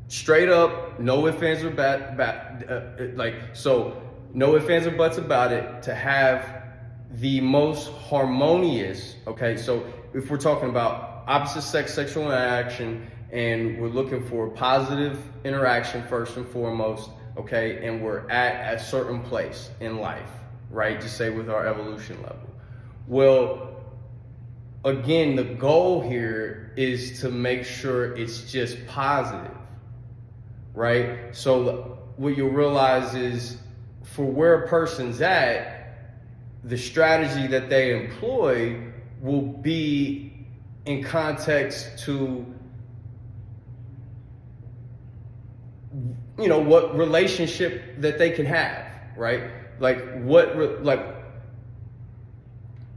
Straight up, no ifs, ands, or no ifs, ands, or buts about it, to have the most harmonious, okay? So if we're talking about opposite sex sexual interaction and we're looking for positive interaction first and foremost, okay? And we're at a certain place in life, right? Just say with our evolution level. Well, again, the goal here is to make sure it's just positive, right? So what you'll realize is for where a person's at, the strategy that they employ will be in context to, you know, what relationship that they can have, right?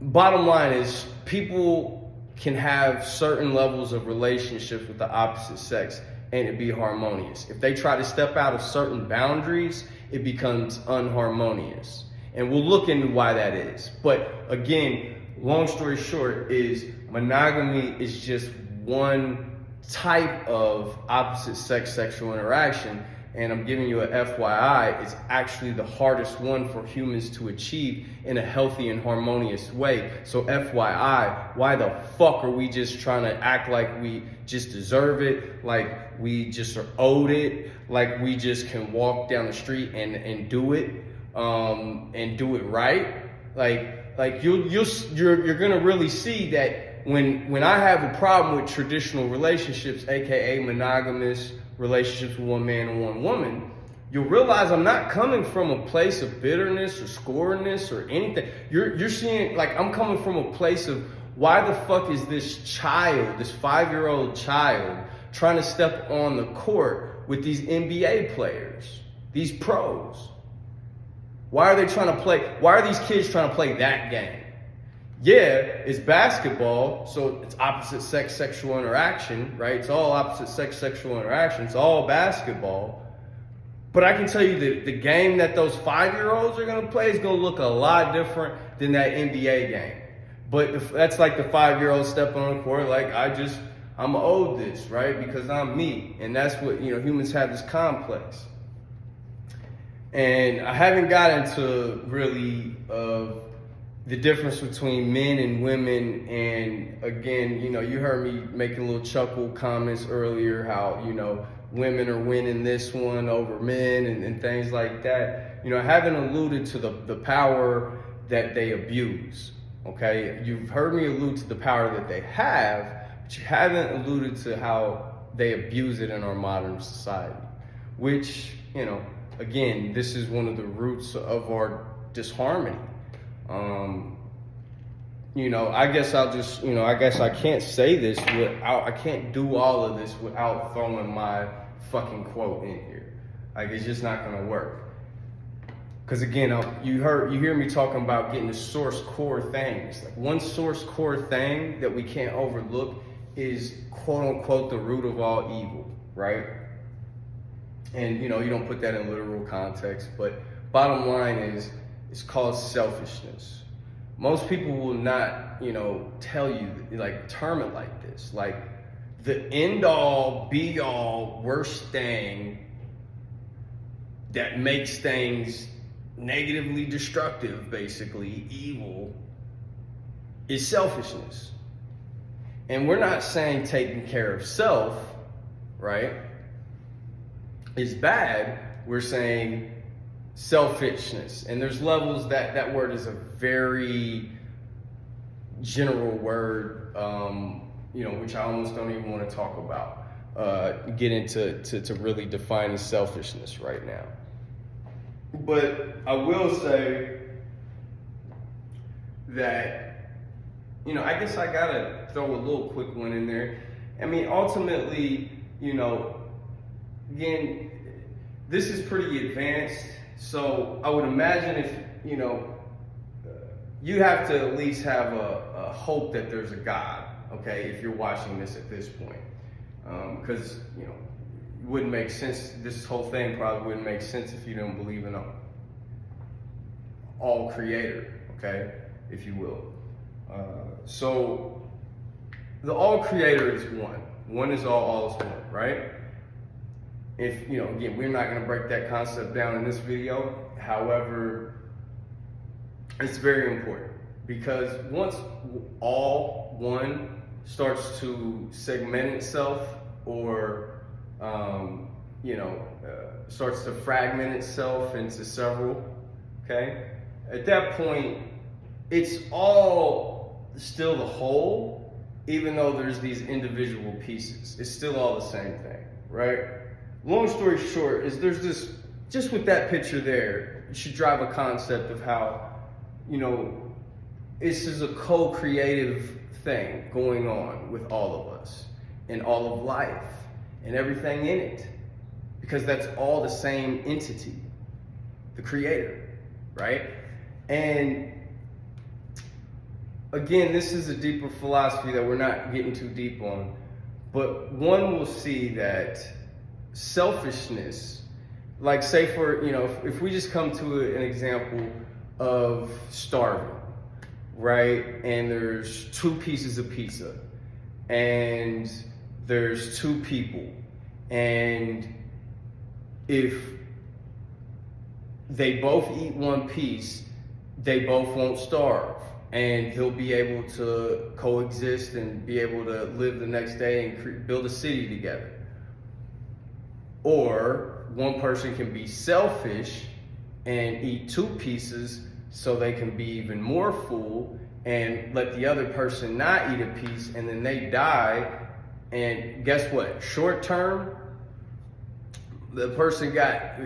Bottom line is people can have certain levels of relationships with the opposite sex and it be harmonious. If they try to step out of certain boundaries, it becomes unharmonious. And we'll look into why that is. But again, long story short is monogamy is just one type of opposite sex sexual interaction. And I'm giving you a FYI, it's actually the hardest one for humans to achieve in a healthy and harmonious way. So FYI, why the fuck are we just trying to act like we just deserve it, like we just are owed it, like we just can walk down the street and do it, and do it right? Like you're gonna really see that when I have a problem with traditional relationships, aka monogamous relationships with one man and one woman, you'll realize I'm not coming from a place of bitterness or scornness or anything. You're seeing, like, I'm coming from a place of why the fuck is this child, this 5-year-old child, trying to step on the court with these NBA players, these pros? Why are they trying to play? Why are these kids trying to play that game? Yeah, it's basketball, so it's opposite sex sexual interaction, right? It's all opposite sex sexual interaction. It's all basketball. But I can tell you that the game that those 5-year-olds are going to play is going to look a lot different than that NBA game. But that's like the 5-year-old stepping on the court, like, I'm owed this, right? Because I'm me. And that's what, humans have this complex. And I haven't got into really the difference between men and women. And again, you heard me making little chuckle comments earlier, how, women are winning this one over men and things like that. I haven't alluded to the power that they abuse, okay? You've heard me allude to the power that they have, but you haven't alluded to how they abuse it in our modern society, which, again, this is one of the roots of our disharmony. I guess I'll just, I guess I can't say this I can't do all of this without throwing my fucking quote in here. Like, it's just not gonna work. Because again, you hear me talking about getting the source core things. Like, one source core thing that we can't overlook is quote unquote the root of all evil, right? And you don't put that in literal context, but bottom line is, it's called selfishness. Most people will not, tell you, like, term it like this. Like, the end all, be all, worst thing that makes things negatively destructive, basically, evil, is selfishness. And we're not saying taking care of self, right, is bad. We're saying selfishness. And there's levels. That word is a very general word, which I almost don't even want to talk about, get into to really defining selfishness right now. But I will say that, I guess I gotta throw a little quick one in there. I mean, ultimately, again, this is pretty advanced. So I would imagine if, you have to at least have a hope that there's a God, okay, if you're watching this at this point. Because, it wouldn't make sense, this whole thing probably wouldn't make sense if you don't believe in all creator, okay, if you will. So the all creator is one. One is all is one, right? If, again, we're not going to break that concept down in this video. However, it's very important, because once all one starts to segment itself or, starts to fragment itself into several, okay? At that point, it's all still the whole, even though there's these individual pieces. It's still all the same thing, right? Long story short is there's this, just with that picture there, you should drive a concept of how, this is a co-creative thing going on with all of us and all of life and everything in it, because that's all the same entity, the creator, right? And again, this is a deeper philosophy that we're not getting too deep on, but one will see that selfishness, like, say for, if we just come to an example of starving, right? And there's 2 pieces of pizza and there's 2 people, and if they both eat 1 piece, they both won't starve, and they'll be able to coexist and be able to live the next day and build a city together. Or one person can be selfish and eat 2 pieces so they can be even more full, and let the other person not eat a piece, and then they die. And guess what? Short term, the person got,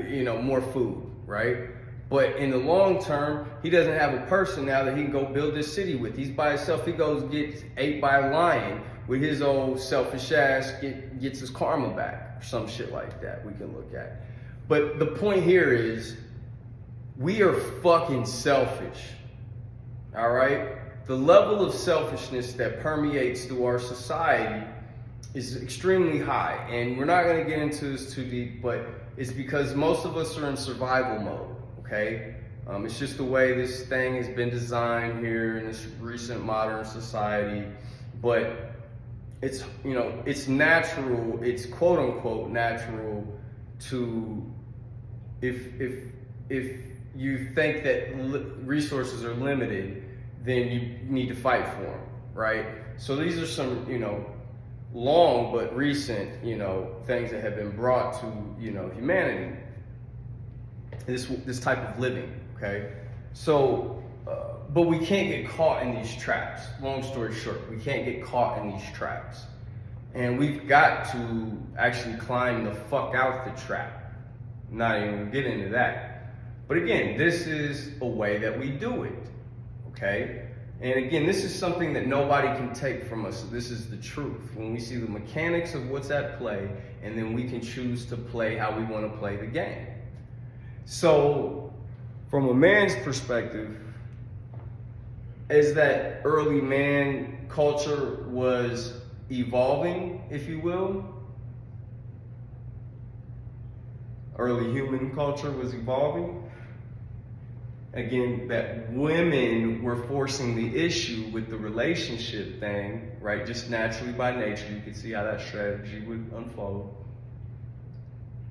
more food, right? But in the long term, he doesn't have a person now that he can go build this city with. He's by himself. He goes gets ate by a lion with his old selfish ass, gets his karma back, or some shit like that we can look at. But the point here is, we are fucking selfish, all right? The level of selfishness that permeates through our society is extremely high. And we're not going to get into this too deep, but it's because most of us are in survival mode, okay? It's just the way this thing has been designed here in this recent modern society. But it's, you know, it's natural, it's quote unquote natural to, if you think that resources are limited, then you need to fight for them, right? So these are some, you know, long but recent, you know, things that have been brought to, you know, humanity. This type of living, okay? So, but we can't get caught in these traps. Long story short, we can't get caught in these traps. And we've got to actually climb the fuck out the trap. Not even get into that. But again, this is a way that we do it, okay? And again, this is something that nobody can take from us. This is the truth. When we see the mechanics of what's at play, and then we can choose to play how we want to play the game. So, from a man's perspective, as that early man culture was evolving, if you will, early human culture was evolving, again, that women were forcing the issue with the relationship thing, right? Just naturally by nature, you could see how that strategy would unfold.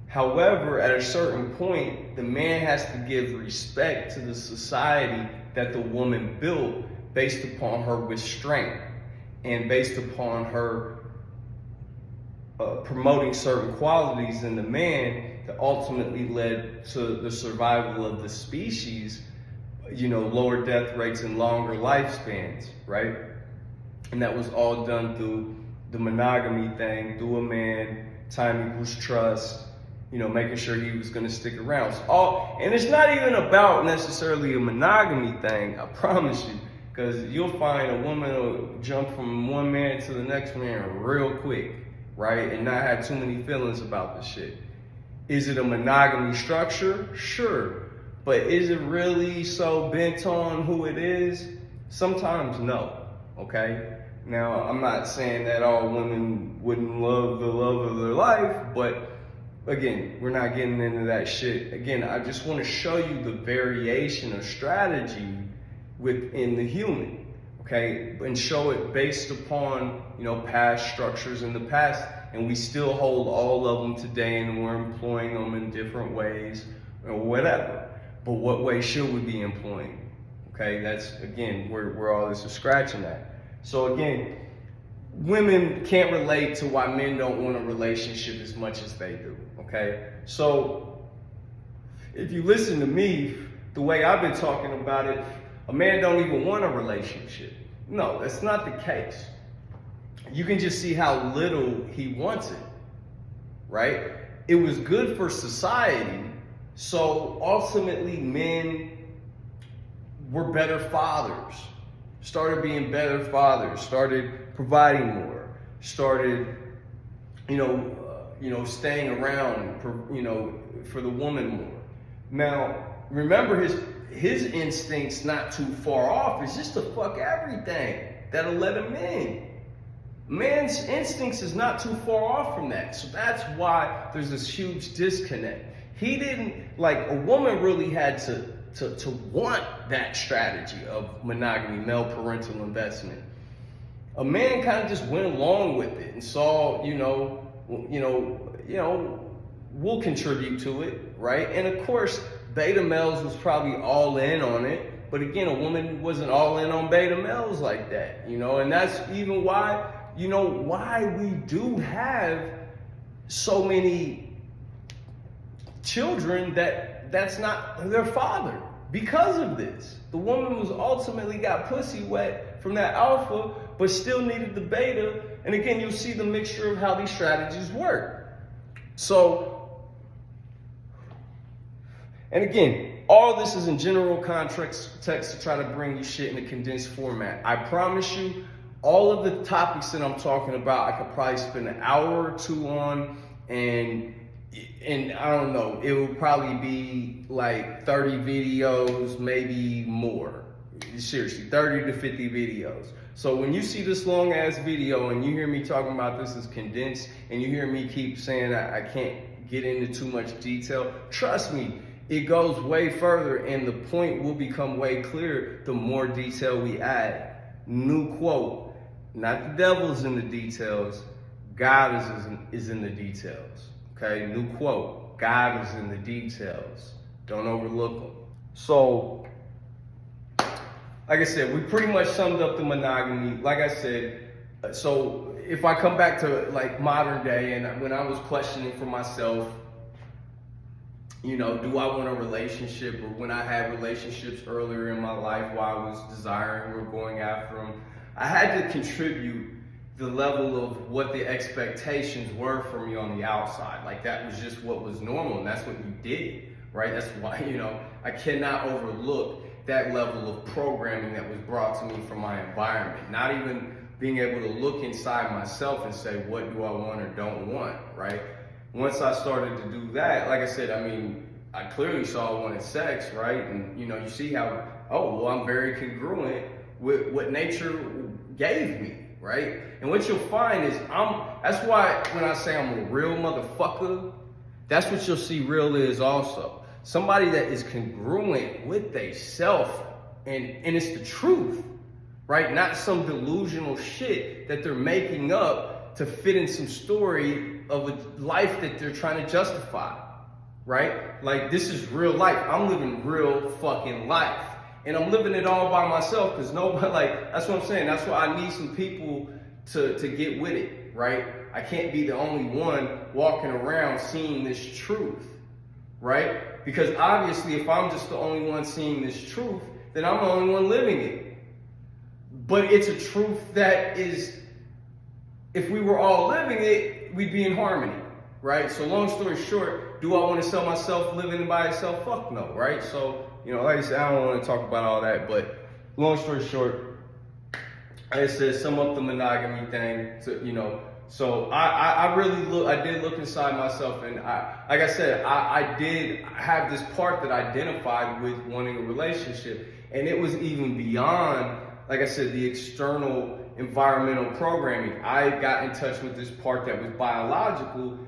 However, at a certain point, the man has to give respect to the society that the woman built based upon her restraint and based upon her promoting certain qualities in the man that ultimately led to the survival of the species, you know, lower death rates and longer lifespans, right? And that was all done through the monogamy thing, through a man, time equals trust, you know, making sure he was going to stick around. And it's not even about necessarily a monogamy thing, I promise you, because you'll find a woman will jump from one man to the next man real quick, right? And not have too many feelings about the shit. Is it a monogamy structure? Sure. But is it really so bent on who it is? Sometimes no, okay? Now, I'm not saying that all women wouldn't love the love of their life, but again, we're not getting into that shit. Again, I just want to show you the variation of strategy within the human, okay? And show it based upon, you know, past structures in the past, and we still hold all of them today, and we're employing them in different ways or whatever. But what way should we be employing? Okay, that's, again, where all this is scratching at. So again, women can't relate to why men don't want a relationship as much as they do, okay? So if you listen to me, the way I've been talking about it, a man don't even want a relationship. No, that's not the case. You can just see how little he wants it, right? It was good for society, so ultimately men were better fathers, started being better fathers, started providing more, started, staying around, for the woman more. Now, remember his instincts not too far off is just to fuck everything that'll let him in. Man's instincts is not too far off from that. So that's why there's this huge disconnect. He didn't, a woman really had to want that strategy of monogamy, male parental investment. A man kind of just went along with it and saw, we'll contribute to it, right? And of course, beta males was probably all in on it. But again, a woman wasn't all in on beta males like that, and that's even why, why we do have so many children that's not their father because of this. The woman was ultimately got pussy wet from that alpha, but still needed the beta. And again, you'll see the mixture of how these strategies work. So, and again, all this is in general context to try to bring you shit in a condensed format. I promise you, all of the topics that I'm talking about, I could probably spend an hour or two on, and I don't know, it will probably be like 30 videos, maybe more. seriously, 30 to 50 videos. So when you see this long ass video and you hear me talking about this as condensed, and you hear me keep saying I can't get into too much detail, trust me, it goes way further, and the point will become way clearer the more detail we add. New quote, not the devil's in the details, God is in the details. Okay, new quote, God is in the details. Don't overlook them. So, like I said, we pretty much summed up the monogamy. Like I said, so if I come back to like modern day and when I was questioning for myself, you know, do I want a relationship, or when I had relationships earlier in my life while I was desiring or going after them, I had to contribute the level of what the expectations were for me on the outside. Like that was just what was normal, and that's what you did, right? That's why, you know, I cannot overlook that level of programming that was brought to me from my environment. Not even being able to look inside myself and say, what do I want or don't want, right? Once I started to do that, like I said, I mean, I clearly saw I wanted sex, right? And, you know, you see how, oh, well, I'm very congruent with what nature gave me, right? And what you'll find is that's why when I say I'm a real motherfucker, that's what you'll see real is also. Somebody that is congruent with they self, and it's the truth, right? Not some delusional shit that they're making up to fit in some story of a life that they're trying to justify, right? Like, this is real life. I'm living real fucking life. And I'm living it all by myself, because nobody, like, that's what I'm saying. That's why I need some people to get with it, right? I can't be the only one walking around seeing this truth, right? Because obviously, if I'm just the only one seeing this truth, then I'm the only one living it. But it's a truth that is, if we were all living it, we'd be in harmony, right? So long story short, do I want to sell myself living by itself? Fuck no, right? So, you know, like I said, I don't want to talk about all that, but long story short, like I said, sum up the monogamy thing, to, you know, so I did look inside myself, and like I said, I did have this part that identified with wanting a relationship, and it was even beyond, like I said, the external environmental programming. I got in touch with this part that was biological,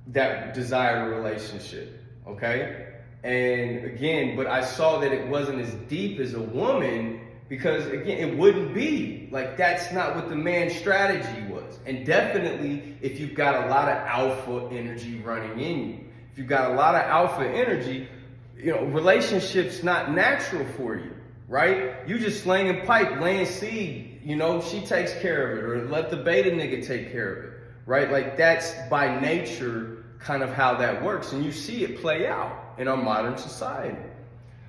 that desired a relationship, okay? And again, but I saw that it wasn't as deep as a woman, because again, it wouldn't be. Like, that's not what the man's strategy was. And definitely, if you've got a lot of alpha energy running in you, if you've got a lot of alpha energy, you know, relationships not natural for you, right? You just slanging pipe, laying seed, you know, she takes care of it, or let the beta nigga take care of it, right? Like, that's by nature kind of how that works. And you see it play out in our modern society.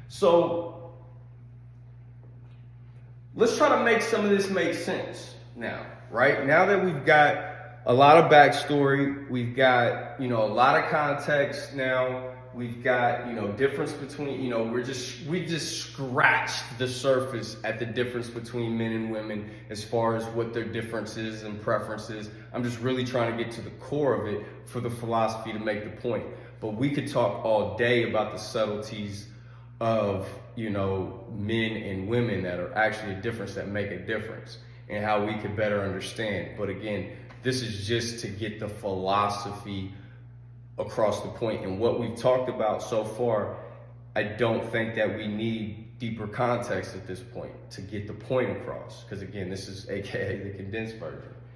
So let's try to make some of this make sense now, right? Now that we've got a lot of backstory, we've got, you know, a lot of context now, we've got, you know, difference between, you know, we just scratched the surface at the difference between men and women as far as what their differences and preferences. I'm just really trying to get to the core of it for the philosophy to make the point. But we could talk all day about the subtleties of, you know, men and women that are actually a difference, that make a difference, and how we could better understand. But again, this is just to get the philosophy across the point. And what we've talked about so far, I don't think that we need deeper context at this point to get the point across. Because again, this is AKA the condensed version.